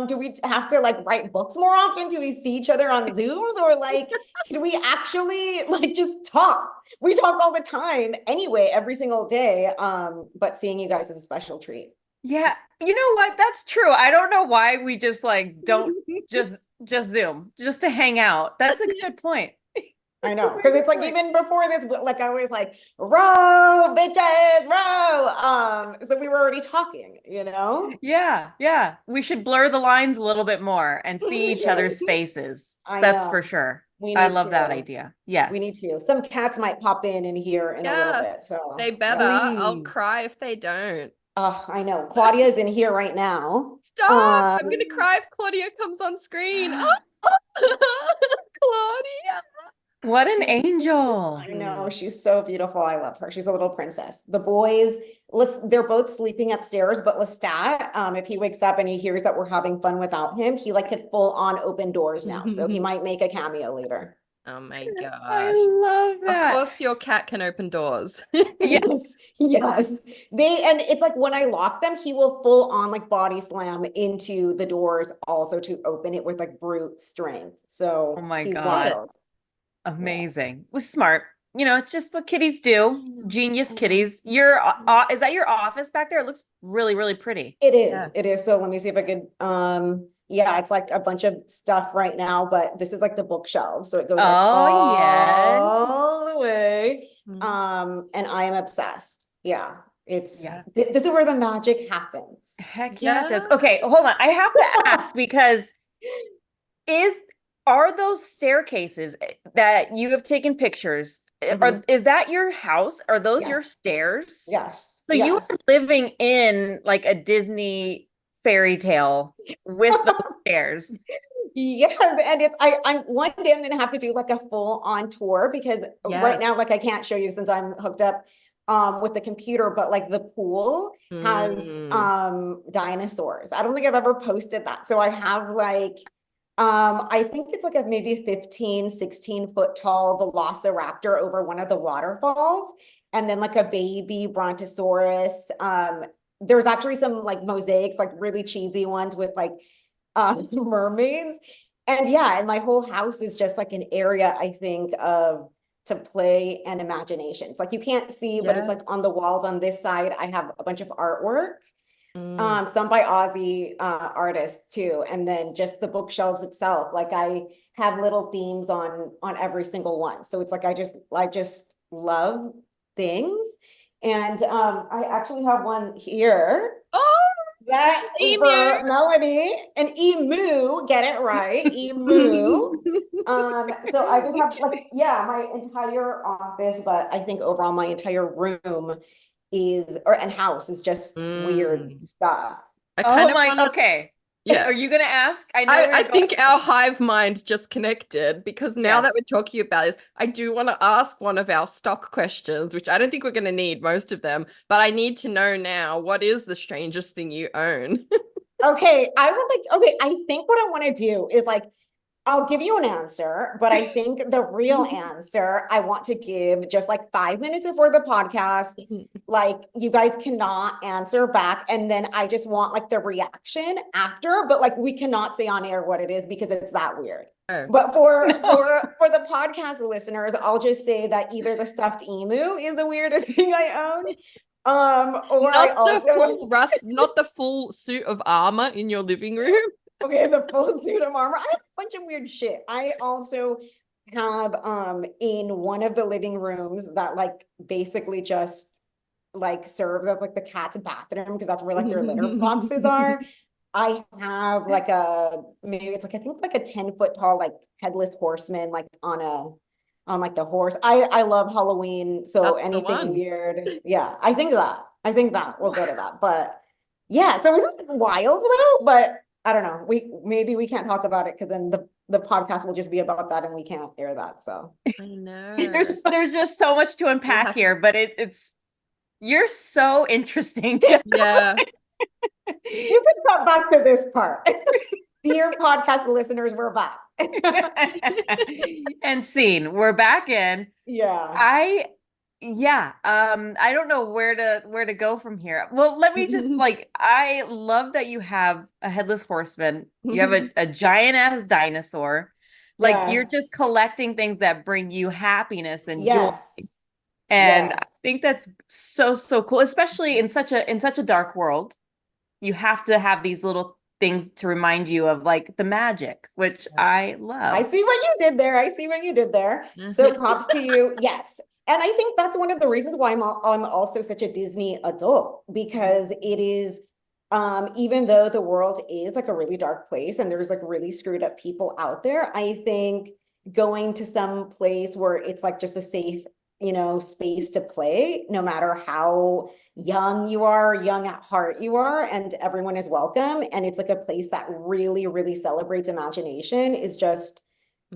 do we have to like write books more often? Do we see each other on Zooms, or like can we actually like just talk? We talk all the time anyway, every single day. But seeing you guys is a special treat. Yeah, you know what? That's true. I don't know why we just like don't just Zoom just to hang out. That's a good point. I know, because it's like even before this, like I was like, row, bitches, row. So we were already talking, you know? Yeah. We should blur the lines a little bit more and see each other's faces. That's for sure. I love that idea. Yes. We need to. Some cats might pop in here in a little bit. So they better. I'll cry if they don't. Oh, I know. Claudia's in here right now. Stop! I'm gonna cry if Claudia comes on screen. Claudia. What an angel. I know. She's so beautiful. I love her. She's a little princess. The boys, they're both sleeping upstairs, but Lestat, if he wakes up and he hears that we're having fun without him, he like could full on open doors now. So he might make a cameo later. Oh my gosh. I love that. Of course your cat can open doors. Yes. And it's like when I lock them, he will full on like body slam into the doors also to open it with like brute strength. So oh my he's God. wild. Amazing. Was smart. You know, it's just what kitties do. Genius kitties. Is that your office back there? It looks really, really pretty. It is. Yeah. It is. So let me see if I could yeah, it's like a bunch of stuff right now, but this is like the bookshelf. So it goes like all the way. And I am obsessed. Yeah. This is where the magic happens. Heck yeah, it does. Okay, hold on. I have to ask because are those staircases that you have taken pictures? Is that your house? Are those your stairs? Yes. So you are living in like a Disney fairy tale with the stairs. Yeah, and I'm one day I'm gonna have to do like a full on tour because right now, like I can't show you since I'm hooked up with the computer, but like the pool has dinosaurs. I don't think I've ever posted that. So I have like I think it's like a maybe 15, 16 foot tall velociraptor over one of the waterfalls, and then like a baby brontosaurus. There's actually some like mosaics, like really cheesy ones with like mermaids. And yeah, and my whole house is just like an area, I think, of to play and imagination. It's like you can't see, but it's like on the walls on this side, I have a bunch of artwork. Some by Aussie artists too. And then just the bookshelves itself. Like I have little themes on every single one. So it's like I just love things. And I actually have one here. Oh, that for Melody, an emu, get it right, emu. So I just have like, my entire office, but I think overall my entire room and house is just weird stuff. Okay. Yeah. Are you gonna ask? I know I think our hive mind just connected, because now that Yes. we're talking about this, I do want to ask one of our stock questions, which I don't think we're going to need most of them, but I need to know now, what is the strangest thing you own? Okay, I think what I want to do is like, I'll give you an answer, but I think the real answer I want to give just like 5 minutes before the podcast. Like, you guys cannot answer back. And then I just want like the reaction after, but like we cannot say on air what it is because it's that weird. Oh. But for the podcast listeners, I'll just say that either the stuffed emu is the weirdest thing I own. Or Not I also not the full suit of armor in your living room. Okay, the full suit of armor. I have a bunch of weird shit. I also have in one of the living rooms that like basically just like serves as like the cat's bathroom, because that's where like their litter boxes are. I have like maybe it's like, I think like a 10-foot tall like headless horseman like on like the horse. I love Halloween, so That's the anything one. weird. Yeah, I think that we'll go to that. But yeah, so it's wild though, but I don't know. Maybe we can't talk about it because then the podcast will just be about that and we can't air that. So I know. there's just so much to unpack here, but it's you're so interesting. Yeah. You can come back to this part. Dear podcast listeners, we're back. And scene, we're back in. Yeah. I don't know where to go from here. Well, let me just like, I love that you have a headless horseman. You have a giant ass dinosaur. Like, you're Yes. just collecting things that bring you happiness and joy. Yes. And Yes. I think that's so cool, especially in such a dark world. You have to have these little things to remind you of like the magic, which I love. I see what you did there. So props to you. Yes. And I think that's one of the reasons why I'm also such a Disney adult, because it is, even though the world is like a really dark place and there's like really screwed up people out there, I think going to some place where it's like just a safe, space to play, no matter how young you are, young at heart you are, and everyone is welcome. And it's like a place that really, really celebrates imagination is just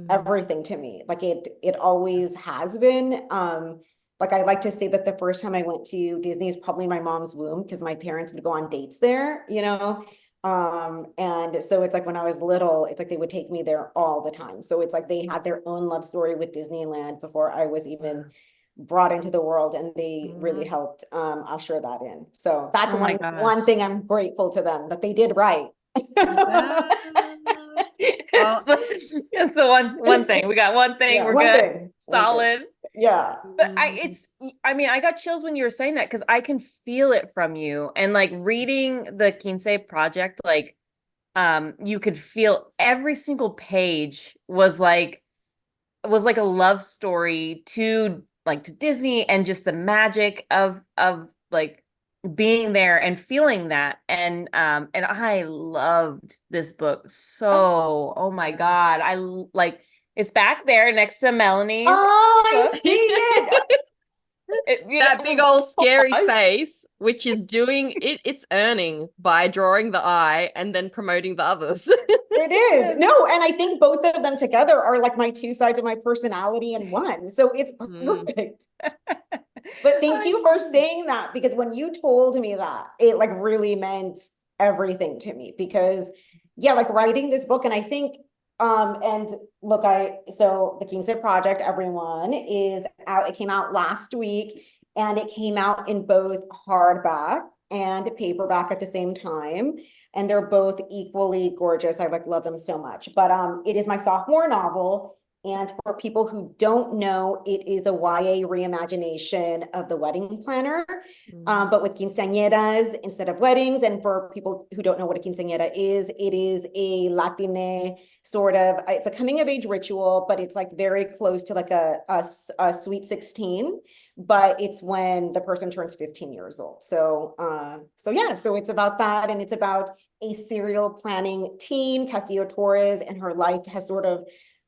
everything to me. Like it always has been. Like I like to say that the first time I went to Disney is probably my mom's womb, because my parents would go on dates there, and so it's like when I was little, it's like they would take me there all the time. So it's like they had their own love story with Disneyland before I was even brought into the world, and they really helped usher that in. So that's one thing I'm grateful to them that they did right. It's the one thing. We got one thing. We're good. Solid. Yeah. But I got chills when you were saying that, because I can feel it from you. And like reading the Quince Project, like you could feel every single page was like a love story to Disney, and just the magic of like being there and feeling that. And I loved this book so. Oh my God. I like, it's back there next to Melanie's. Oh, I see it. That big old scary face, which is doing it's earning by drawing the eye and then promoting the others. It is. No, and I think both of them together are like my two sides of my personality in one. So it's perfect. But thank you for saying that, because when you told me that, it like really meant everything to me, because like writing this book, and I think and look, so the Quince Project, everyone, is out. It came out last week, and it came out in both hardback and paperback at the same time. And they're both equally gorgeous. I love them so much. But it is my sophomore novel. And for people who don't know, it is a YA reimagination of The Wedding Planner, but with quinceañeras instead of weddings. And for people who don't know what a quinceañera is, it is a Latina sort of, it's a coming of age ritual, but it's like very close to like a sweet 16, but it's when the person turns 15 years old. So it's about that. And it's about a serial planning teen, Castillo Torres, and her life has sort of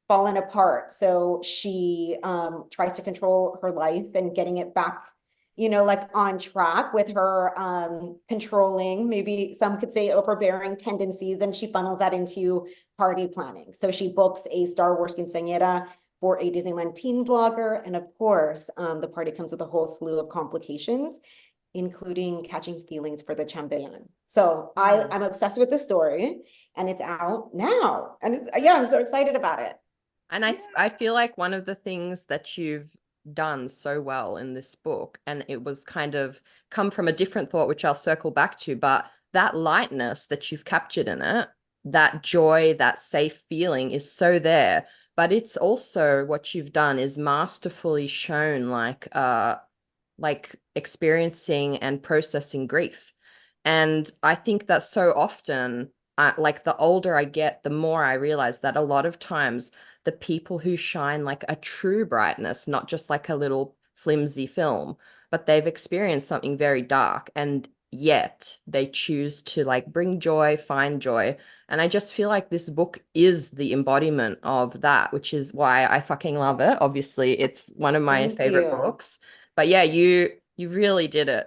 fallen apart. So she tries to control her life and getting it back you know, like on track with her controlling, maybe some could say overbearing tendencies, and she funnels that into party planning. So she books a Star Wars quinceañera for a Disneyland teen blogger. And of course, the party comes with a whole slew of complications, including catching feelings for the chambellan. So I'm obsessed with the story, and it's out now. And yeah, I'm so excited about it. And I feel like one of the things that you've done so well in this book, and it was kind of come from a different thought, which I'll circle back to, but that lightness that you've captured in it, that joy, that safe feeling is so there. But it's also what you've done is masterfully shown like experiencing and processing grief. And I think that so often, like the older I get, the more I realize that a lot of times the people who shine like a true brightness, not just like a little flimsy film, but they've experienced something very dark, and yet they choose to like bring joy, find joy. And I just feel like this book is the embodiment of that, which is why I fucking love it. Obviously, it's one of my favorite books. But yeah, you really did it.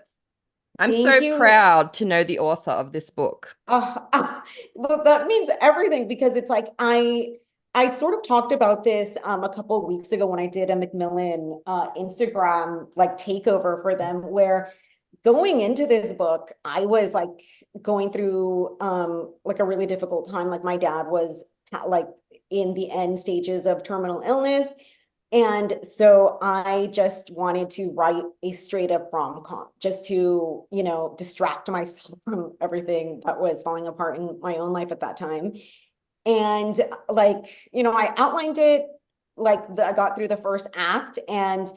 I'm so proud to know the author of this book. Well, that means everything, because it's like I sort of talked about this a couple of weeks ago when I did a Macmillan Instagram like takeover for them, where going into this book, I was like going through like a really difficult time. Like my dad was like in the end stages of terminal illness. And so I just wanted to write a straight up rom-com just to, you know, distract myself from everything that was falling apart in my own life at that time. And like, you know, I outlined it, like I got through the first act, and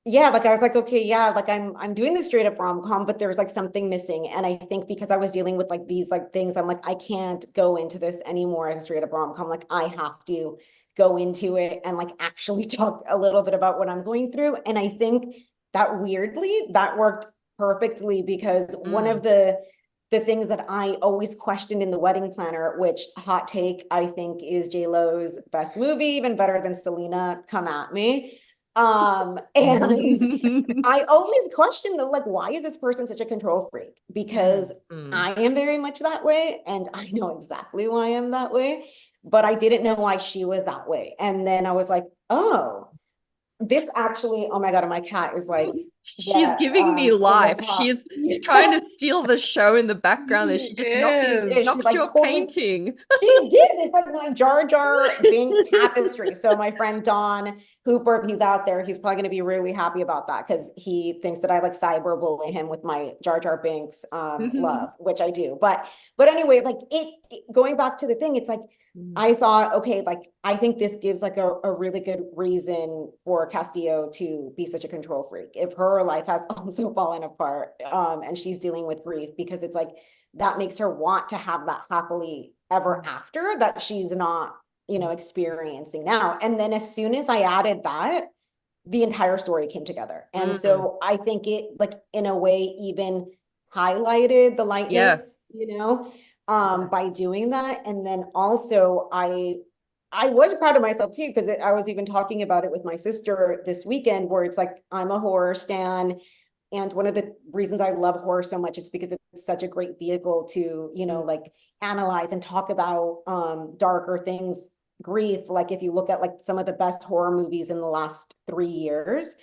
yeah, like I was like, okay, yeah, like I'm doing this straight up rom-com, but there's like something missing. And I think because I was dealing with like these like things, I'm like, I can't go into this anymore as a straight up rom-com. Like I have to go into it and like actually talk a little bit about what I'm going through. And I think that weirdly, that worked perfectly, because one of the things that I always questioned in The Wedding Planner, which hot take, I think is J-Lo's best movie, even better than Selena, come at me. And I always question though, like, why is this person such a control freak? Because I am very much that way, and I know exactly why I'm that way, but I didn't know why she was that way. And then I was like, oh, this actually, oh my God, and my cat is like, she's giving me life. She's trying to steal the show in the background. And she just knocked your painting. She did. It's like my Jar Jar Binks tapestry. So my friend Don Hooper, if he's out there, he's probably going to be really happy about that, because he thinks that I like cyberbully him with my Jar Jar Binks love, which I do. But anyway, like it going back to the thing, it's like, I thought, okay, like, I think this gives like a really good reason for Castillo to be such a control freak if her life has also fallen apart and she's dealing with grief, because it's like, that makes her want to have that happily ever after that she's not, you know, experiencing now. And then as soon as I added that, the entire story came together. And so I think it like in a way even highlighted the lightness, you know, by doing that. And then also I was proud of myself too, because I was even talking about it with my sister this weekend, where it's like, I'm a horror stan. And one of the reasons I love horror so much, it's because it's such a great vehicle to, you know, like analyze and talk about darker things, grief. Like if you look at like some of the best horror movies in the last 3 years,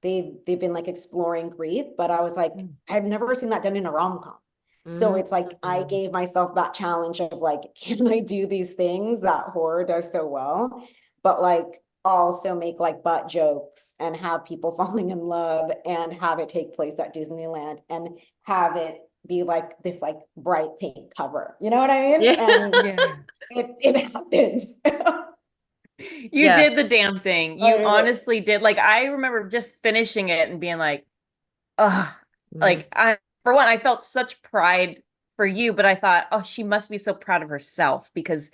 they've been like exploring grief. But I was like, I've never seen that done in a rom-com. So it's like, I gave myself that challenge of like, can I do these things that horror does so well, but like also make like butt jokes and have people falling in love and have it take place at Disneyland and have it be like this like bright pink cover. You know what I mean? Yeah. And it happens. You did the damn thing. You honestly did. Like, I remember just finishing it and being like, oh, like for one, I felt such pride for you, but I thought, oh, she must be so proud of herself, because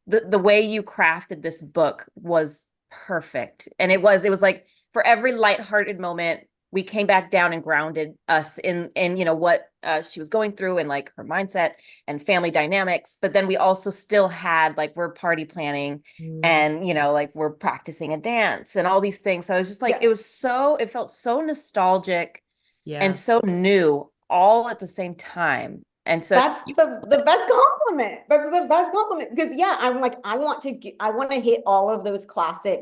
the way you crafted this book was perfect. And it was like for every lighthearted moment we came back down and grounded us in you know what she was going through and like her mindset and family dynamics. But then we also still had like, we're party planning and you know, like we're practicing a dance and all these things. So I was just like, it felt so nostalgic and so new all at the same time. And so that's the best compliment. That's the best compliment, because I'm like, I want to hit all of those classic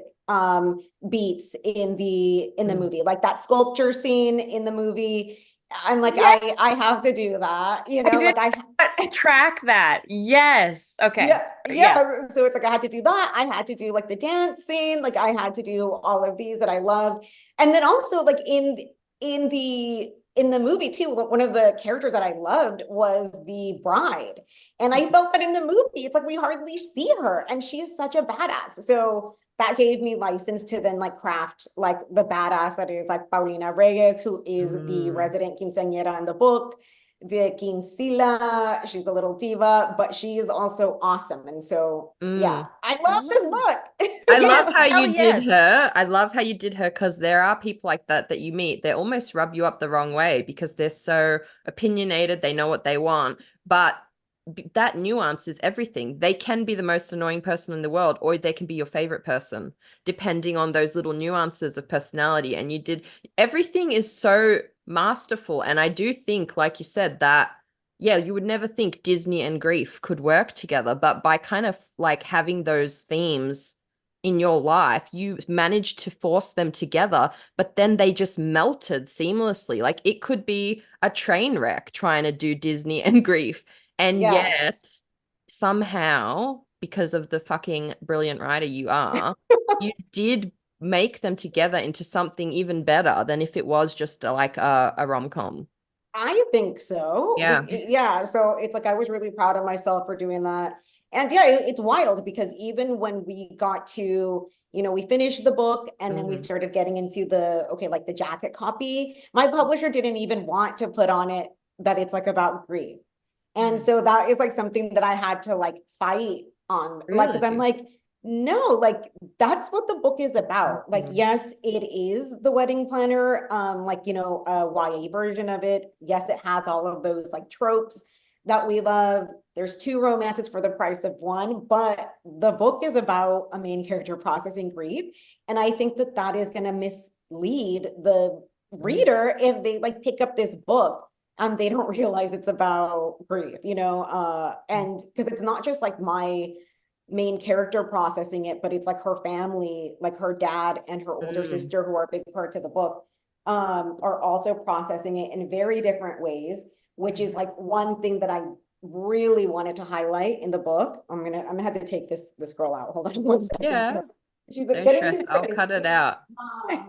beats in the movie, like that sculpture scene in the movie. I'm like, I have to do that, you know, like I track that. Yes. Okay. Yeah. So it's like, I had to do that. I had to do like the dance scene. Like I had to do all of these that I loved. And then also like in the movie too, one of the characters that I loved was the bride. And I felt that in the movie, it's like we hardly see her and she's such a badass. So that gave me license to then like craft like the badass that is like Paulina Reyes, who is the resident quinceañera in the book, the Quincila. She's a little diva, but she is also awesome. And so, I love this book. I love how you did her. I love how you did her, because there are people like that you meet. They almost rub you up the wrong way because they're so opinionated. They know what they want, but that nuance is everything. They can be the most annoying person in the world, or they can be your favorite person, depending on those little nuances of personality. And everything is so masterful. And I do think, like you said, that you would never think Disney and grief could work together, but by kind of like having those themes in your life, you managed to force them together, but then they just melted seamlessly. Like it could be a train wreck trying to do Disney and grief. And yet somehow, because of the fucking brilliant writer you are, you did make them together into something even better than if it was just like a rom-com. I think so. So it's like, I was really proud of myself for doing that. And it's wild because even when we got to, you know, we finished the book and then we started getting into like the jacket copy, my publisher didn't even want to put on it that it's like about grief. And so that is like something that I had to like fight on, like, because I'm like, no, like that's what the book is about. Like, yes, it is the wedding planner, like, you know, a YA version of it. Yes, it has all of those like tropes that we love. There's 2 romances for the price of 1, but the book is about a main character processing grief. And I think that that is going to mislead the reader if they like pick up this book. They don't realize it's about grief, you know, and because it's not just like my main character processing it, but it's like her family, like her dad and her older sister, who are big parts of the book, are also processing it in very different ways, which is like one thing that I really wanted to highlight in the book. I'm gonna have to take this girl out. Hold on one second. Yeah. She's Don't stress. I'll cut it out.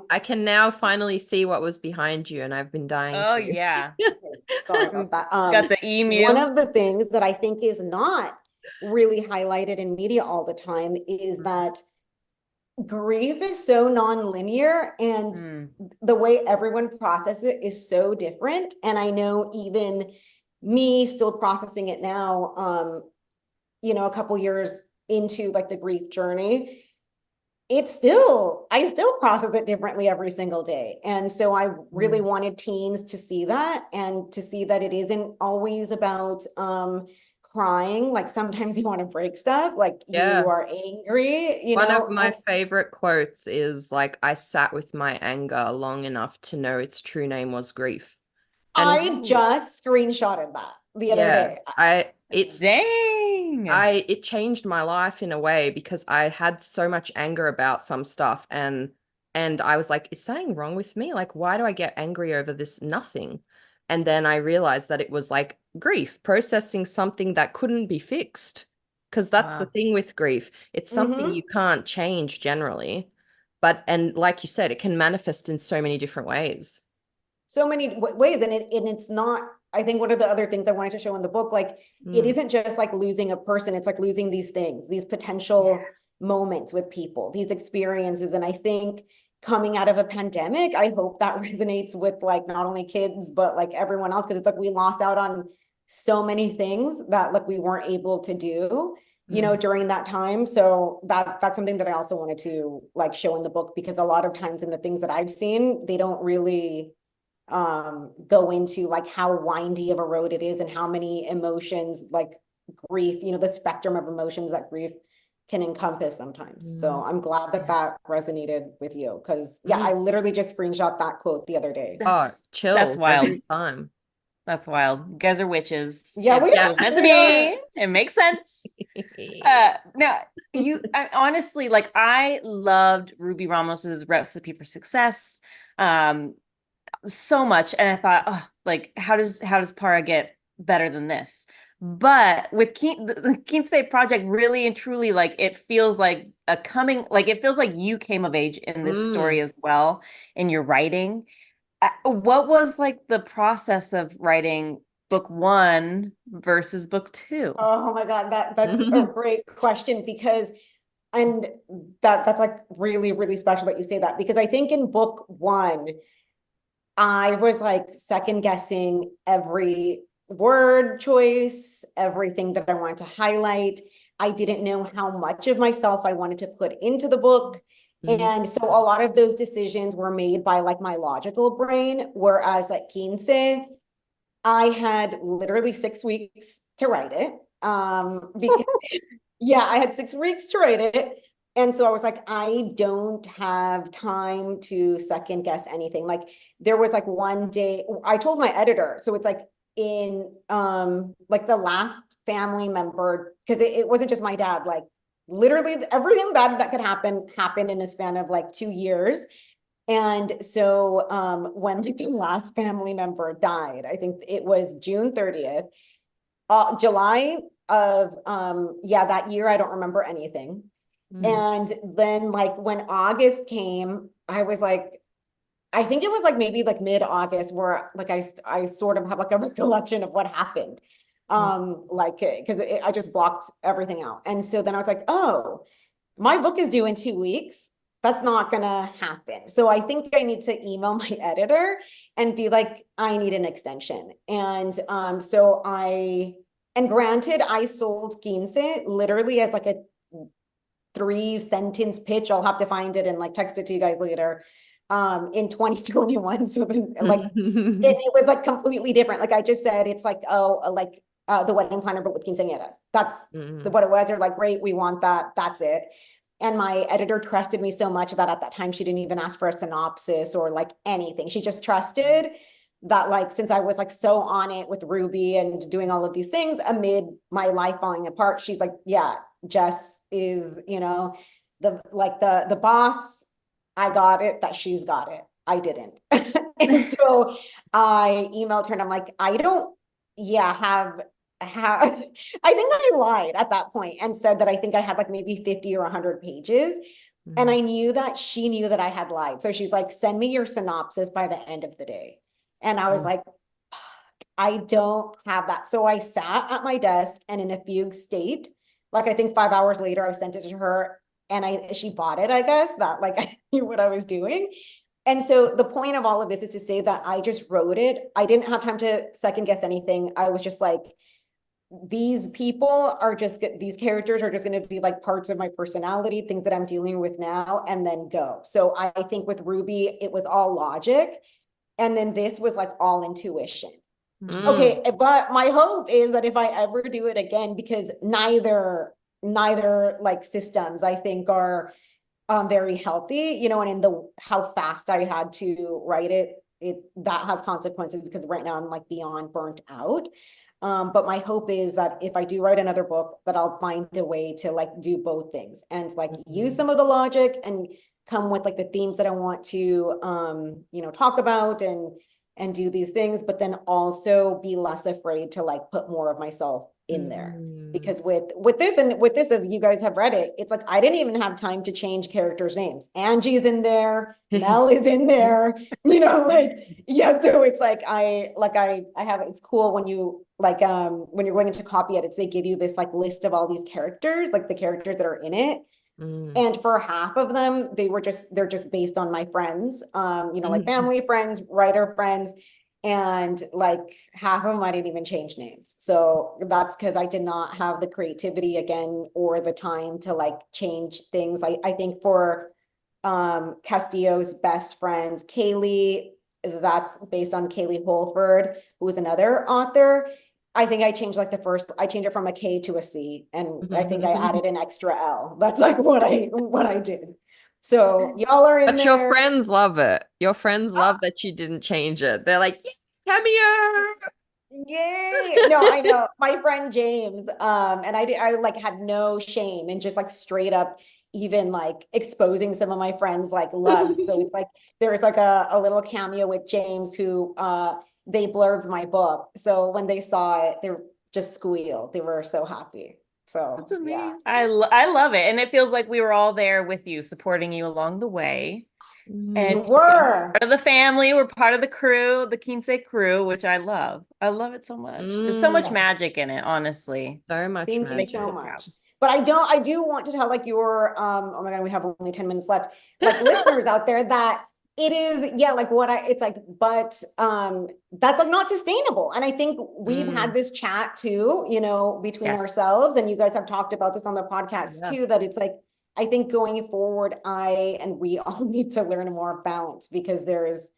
I can now finally see what was behind you, and I've been dying to. Yeah. Sorry about that. Got the emu. One of the things that I think is not really highlighted in media all the time is that grief is so non-linear, and the way everyone processes it is so different. And I know even me still processing it now, you know, a couple years into like the grief journey, I still process it differently every single day. And so I really wanted teens to see that, and to see that it isn't always about crying. Like sometimes you want to break stuff, like you are angry, you know. One of my favorite quotes is like, I sat with my anger long enough to know its true name was grief. And I just screenshotted that the other day. It changed my life in a way, because I had so much anger about some stuff, and I was like, is something wrong with me? Like, why do I get angry over this nothing? And then I realized that it was like grief, processing something that couldn't be fixed. Because that's the thing with grief. It's something you can't change generally. And like you said, it can manifest in so many different ways. So many ways. And it's not, I think one of the other things I wanted to show in the book, like it isn't just like losing a person, it's like losing these things, these potential moments with people, these experiences. And I think coming out of a pandemic, I hope that resonates with like not only kids, but like everyone else, because it's like we lost out on so many things that like we weren't able to do. you know, during that time. So that's something that I also wanted to like show in the book, because a lot of times in the things that I've seen, they don't really go into like how windy of a road it is and how many emotions, like grief, you know, the spectrum of emotions that grief can encompass sometimes. So I'm glad that that resonated with you, because yeah, I literally just screenshot that quote the other day. That's Chill wild. every time. That's wild. You guys are witches. Yeah, It was meant to we are. be. It makes sense. Now I honestly, like, I loved Ruby Ramos's Recipe for Success so much, and I thought, oh, like, how does Parra get better than this? But with the QUINCE Project, really and truly, like, it feels like it feels like you came of age in this story as well in your writing. What was like the process of writing book 1 versus book 2? Oh my God, that's a great question, because and that's like really, really special that you say that, because I think in book 1, I was like second guessing every word choice, everything that I wanted to highlight. I didn't know how much of myself I wanted to put into the book. And so a lot of those decisions were made by like my logical brain, whereas at Quince, I had literally 6 weeks to write it. Because, yeah, I had 6 weeks to write it. And so I was like, I don't have time to second guess anything. Like there was like one day I told my editor, so it's like in like the last family member, because it wasn't just my dad, like literally everything bad that could happen happened in a span of like 2 years. And so when the last family member died, I think it was June 30th, July of yeah, that year, I don't remember anything. And then like when August came, I was like, I think it was like maybe like mid-August where like I sort of have like a recollection of what happened. Like, because I just blocked everything out. And so then I was like, oh, my book is due in 2 weeks. That's not gonna happen. So I think I need to email my editor and be like, I need an extension. And and granted, I sold Quince literally as like a 3-sentence pitch. I'll have to find it and like text it to you guys later. In 2021. So then like it was like completely different. Like I just said, it's like, the wedding planner, but with quinceañeras. That's what it was. They're like, great, we want that. That's it. And my editor trusted me so much that at that time, she didn't even ask for a synopsis or like anything. She just trusted that, like, since I was like so on it with Ruby and doing all of these things amid my life falling apart, she's like, yeah, Jess is, you know, the boss. I got it, that she's got it. I didn't. And so I emailed her and I'm like, I don't, have, I think I lied at that point and said that I think I had like maybe 50 or 100 pages. And I knew that she knew that I had lied. So she's like, send me your synopsis by the end of the day. And I was like, I don't have that. So I sat at my desk and in a fugue state, like I think 5 hours later, I sent it to her and she bought it, I guess, that like I knew what I was doing. And so the point of all of this is to say that I just wrote it. I didn't have time to second guess anything. I was just like, these characters are just going to be like parts of my personality, things that I'm dealing with now, and then go. So I think with Ruby, it was all logic. And then this was like all intuition. Okay, but my hope is that if I ever do it again, because neither like systems I think are very healthy, you know, and in how fast I had to write it that has consequences, because right now I'm like beyond burnt out. But my hope is that if I do write another book, that I'll find a way to like do both things and like use some of the logic and come with like the themes that I want to you know, talk about and do these things, but then also be less afraid to like put more of myself in there. Because with this, as you guys have read it, it's like I didn't even have time to change characters' names. Angie's in there, Mel is in there, you know, like, yeah. So it's like I have, it's cool when you like when you're going into copy edits, they give you this like list of all these characters, like the characters that are in it. And for half of them, they're just based on my friends, you know, like family friends, writer friends. And like half of them, I didn't even change names. So that's because I did not have the creativity again or the time to like change things. I think for Castillo's best friend, Kaylee, that's based on Kaylee Holford, who was another author. I think I changed like I changed it from a K to a C, and I think I added an extra L. That's like what I did. So y'all are in But there. your friends love it. Your friends love that you didn't change it. They're like, yeah, cameo. Yay. No, I know. My friend James, and I like had no shame and just like straight up even like exposing some of my friends like loves. So it's like there's like a little cameo with James who they blurbed my book. So when they saw it, they just squealed. They were so happy. So yeah. I love it. And it feels like we were all there with you, supporting you along the way. And You were part of the family, we're part of the crew, the Quince crew, which I love. I love it so much. There's so much Yes. magic in it, honestly. So much Thank you magic. so much. But I do want to tell like your oh my God, we have only 10 minutes left. Like listeners out there that it is, yeah, like it's like, but that's like not sustainable. And I think we've had this chat too, you know, between ourselves, and you guys have talked about this on the podcast too, that it's like, I think going forward, and we all need to learn more balance, because there's,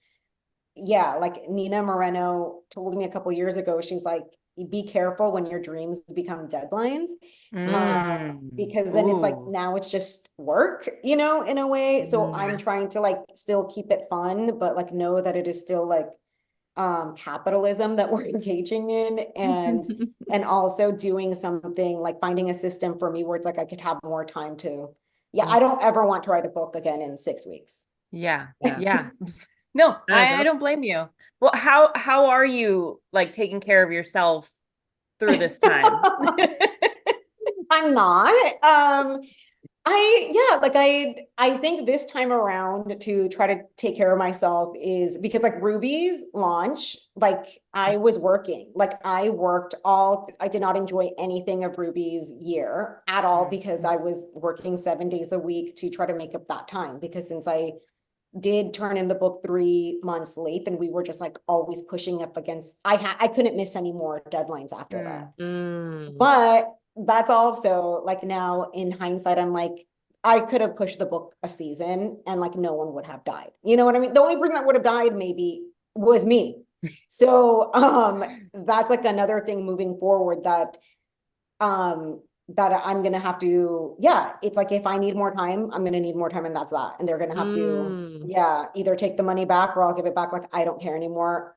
like Nina Moreno told me a couple years ago, she's like, be careful when your dreams become deadlines, because then it's like, now it's just work, you know, in a way. So I'm trying to like still keep it fun, but like know that it is still like capitalism that we're engaging in, and also doing something like finding a system for me where it's like I could have more time to, I don't ever want to write a book again in 6 weeks. Yeah. No, I don't blame you. Well, how are you like taking care of yourself through this time? I'm not. I think this time around to try to take care of myself is because like Ruby's launch, like I was working, like I did not enjoy anything of Ruby's year at all, because I was working 7 days a week to try to make up that time, because since I did turn in the book 3 months late, then we were just like always pushing up against, I couldn't miss any more deadlines after that. But that's also like, now in hindsight, I'm like, I could have pushed the book a season and like no one would have died. You know what I mean? The only person that would have died maybe was me. So that's like another thing moving forward that I'm gonna have to, it's like if I need more time, I'm gonna need more time, and that's that. And they're gonna have to, either take the money back or I'll give it back. Like I don't care anymore.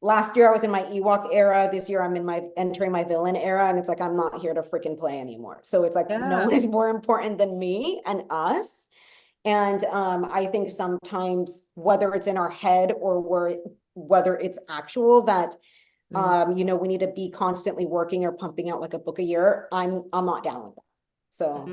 Last year I was in my Ewok era. This year I'm entering my villain era, and it's like I'm not here to freaking play anymore. So it's like no one is more important than me and us. And I think sometimes, whether it's in our head or whether it's actual, that you know, we need to be constantly working or pumping out like a book a year. I'm not down with that. So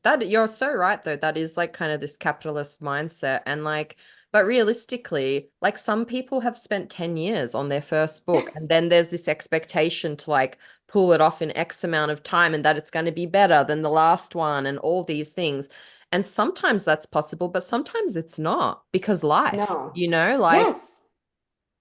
that you're so right though. That is like kind of this capitalist mindset, and like, but realistically, like some people have spent 10 years on their first book, and then there's this expectation to like pull it off in X amount of time, and that it's going to be better than the last one, and all these things. And sometimes that's possible, but sometimes it's not, because life, you know, like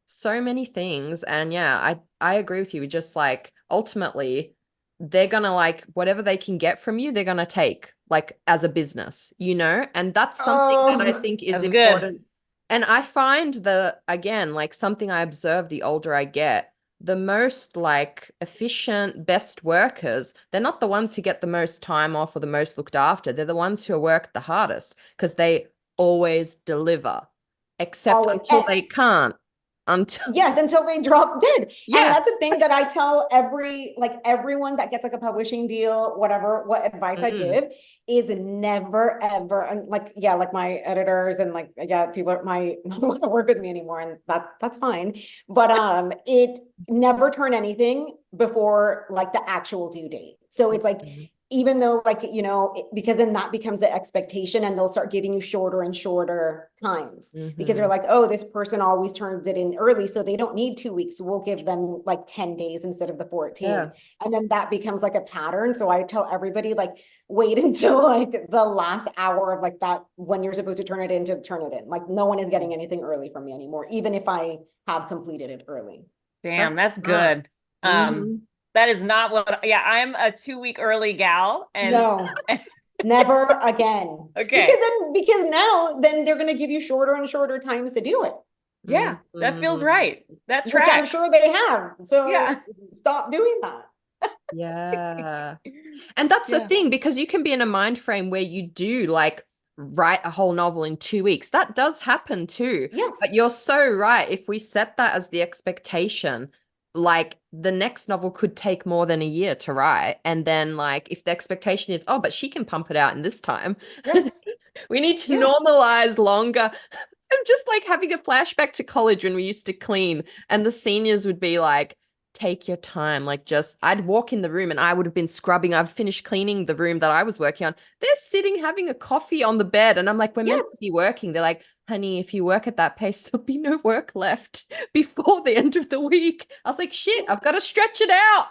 so many things. And I agree with you. Just like ultimately they're gonna like whatever they can get from you, they're gonna take like as a business, you know. And that's something that I think is important. Good. And I find that, again, like something I observe the older I get, the most like efficient, best workers, they're not the ones who get the most time off or the most looked after. They're the ones who work the hardest, because they always deliver, except until they can't. Until they drop dead. And that's a thing that I tell everyone that gets like a publishing deal, whatever, what advice I give is never, ever, and like my editors and like, people might not want to work with me anymore, and that's fine. But it never turn anything before like the actual due date. So it's like, even though like, you know, because then that becomes the expectation and they'll start giving you shorter and shorter times because they're like, oh, this person always turns it in early, so they don't need 2 weeks. So we'll give them like 10 days instead of the 14. Yeah. And then that becomes like a pattern. So I tell everybody like, wait until like the last hour of like that, when you're supposed to turn it in to turn it in. Like no one is getting anything early from me anymore, even if I have completed it early. Damn, that's smart. good. That is not what, yeah, I'm a 2 week early gal. And no, never again. Okay. Because now then they're going to give you shorter and shorter times to do it. Yeah, that feels right. That Which tracks. I'm sure they have. So yeah. stop doing that. Yeah. And that's the thing, because you can be in a mind frame where you do like write a whole novel in 2 weeks. That does happen too. Yes. But you're so right. If we set that as the expectation, like the next novel could take more than a year to write. And then like if the expectation is, oh, but she can pump it out in this time. Yes. We need to normalize longer. I'm just like having a flashback to college when we used to clean and the seniors would be like, take your time. Like just, I'd walk in the room and I would have been scrubbing. I've finished cleaning the room that I was working on. They're sitting having a coffee on the bed. And I'm like, we're meant to be working. They're like, honey, if you work at that pace, there'll be no work left before the end of the week. I was like, shit, I've got to stretch it out.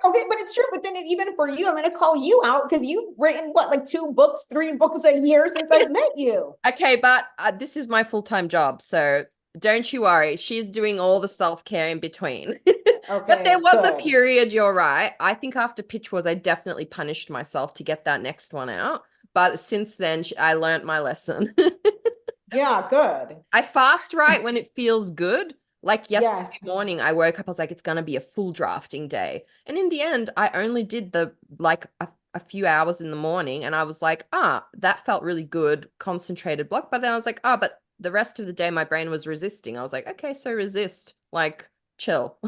Okay, but it's true. But then even for you, I'm going to call you out because you've written what, like 2 books, 3 books a year since I've met you. Okay, but this is my full-time job. So don't you worry. She's doing all the self-care in between. Okay, but there was a period, you're right. I think after Pitch Wars, I definitely punished myself to get that next one out. But since then, I learned my lesson. Yeah, good. I fast write when it feels good. Like yesterday morning, I woke up, I was like, it's going to be a full drafting day. And in the end, I only did the like a few hours in the morning. And I was like, that felt really good, concentrated block. But then I was like, but the rest of the day, my brain was resisting. I was like, okay, so resist, like chill.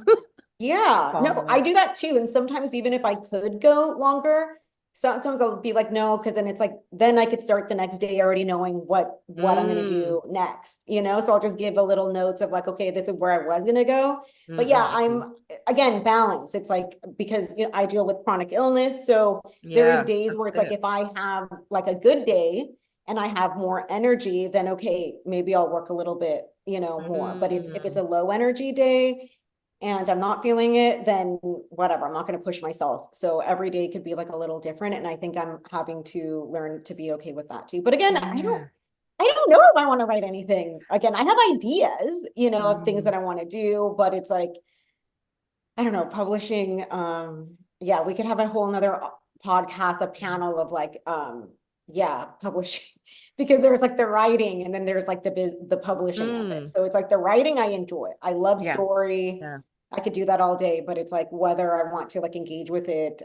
Yeah, no, I do that too. And sometimes even if I could go longer, sometimes I'll be like, no, because then it's like, then I could start the next day already knowing what I'm going to do next, you know? So I'll just give a little notes of like, okay, this is where I was going to go. But yeah, I'm, again, balance. It's like, because, you know, I deal with chronic illness. So there's days where it's like, if I have like a good day and I have more energy, then okay, maybe I'll work a little bit, you know, more. But if it's a low energy day, and I'm not feeling it, then whatever, I'm not going to push myself. So every day could be like a little different. And I think I'm having to learn to be okay with that too. But again, I don't know if I want to write anything. Again, I have ideas, you know, of things that I want to do, but it's like, I don't know, publishing. Yeah, we could have a whole nother podcast, a panel of like, publishing, because there's like the writing and then there's like the publishing of it. So it's like the writing, I enjoy. I love story. I could do that all day, but it's like whether I want to like engage with it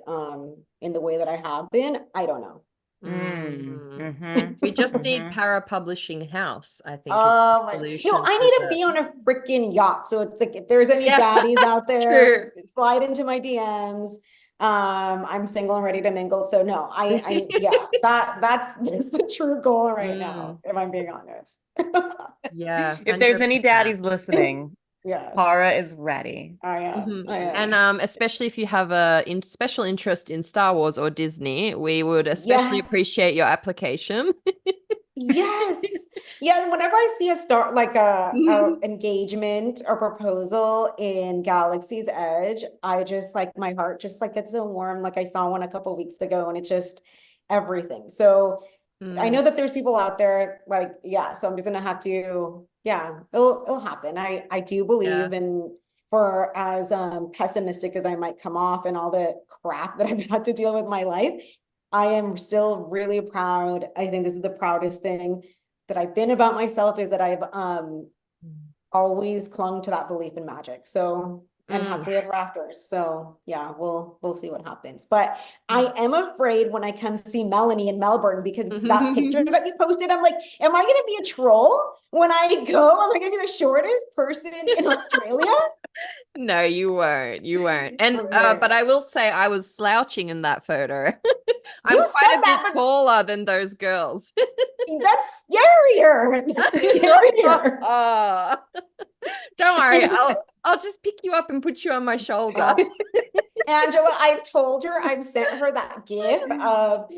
in the way that I have been, I don't know. We just need Para Publishing House, I think. No, I need to be on a freaking yacht. So it's like if there's any daddies out there, slide into my DMs. I'm single and ready to mingle. So no, that's the true goal right now, if I'm being honest. If there's any daddies listening, Para is ready. I am. And especially if you have a special interest in Star Wars or Disney, we would especially appreciate your application. Yeah, whenever I see a engagement or proposal in Galaxy's Edge, I just like, my heart just like gets so warm. Like I saw one a couple weeks ago and it's just everything. So I know that there's people out there like, so I'm just gonna have to, it'll happen. I do believe in, for as pessimistic as I might come off and all the crap that I've had to deal with in my life, I am still really proud. I think this is the proudest thing that I've been about myself, is that I've always clung to that belief in magic. So, and happily ever after. So we'll see what happens. But I am afraid when I come see Melanie in Melbourne, because that picture that you posted, I'm like, am I going to be a troll when I go? Am I going to be the shortest person in Australia? No, you weren't. And but I will say I was slouching in that photo. I'm quite a bit taller than those girls. That's scarier. That's scarier. Don't worry, I'll just pick you up and put you on my shoulder. Angela, I've told her, I've sent her that gif of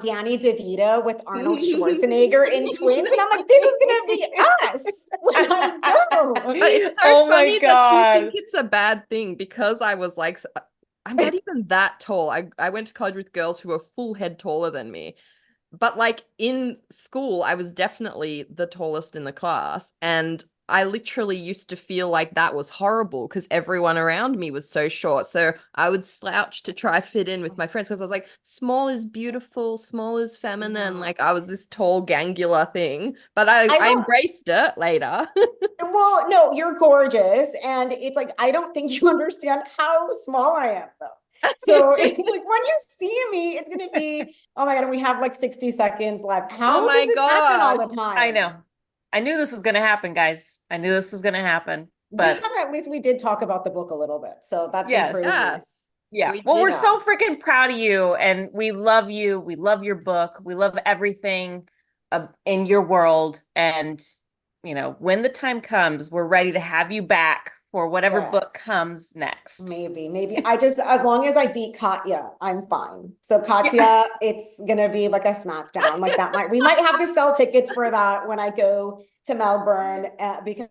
Danny DeVito with Arnold Schwarzenegger in Twins, and I'm like, this is gonna be us when I go. But it's so Oh my funny that you God. think it's a bad thing, because I was like, I'm not even that tall. I went to college with girls who were full head taller than me. But like in school, I was definitely the tallest in the class. And I literally used to feel like that was horrible because everyone around me was so short. So I would slouch to try fit in with my friends because I was like, small is beautiful, small is feminine. Like I was this tall, gangular thing, but I embraced it later. Well, no, you're gorgeous. And it's like, I don't think you understand how small I am, though. So it's like, when you see me, it's going to be, oh my God, and we have like 60 seconds left. How does this happen all the time? I know. I knew this was going to happen, guys. I knew this was going to happen. But this time, at least we did talk about the book a little bit. So that's improvement. Yes. Yeah. We're so freaking proud of you, and we love you. We love your book. We love everything in your world. And, you know, when the time comes, we're ready to have you back for whatever book comes next. Maybe. I just, as long as I beat Katya, I'm fine. So Katya, it's going to be like a smackdown. Like we might have to sell tickets for that when I go to Melbourne because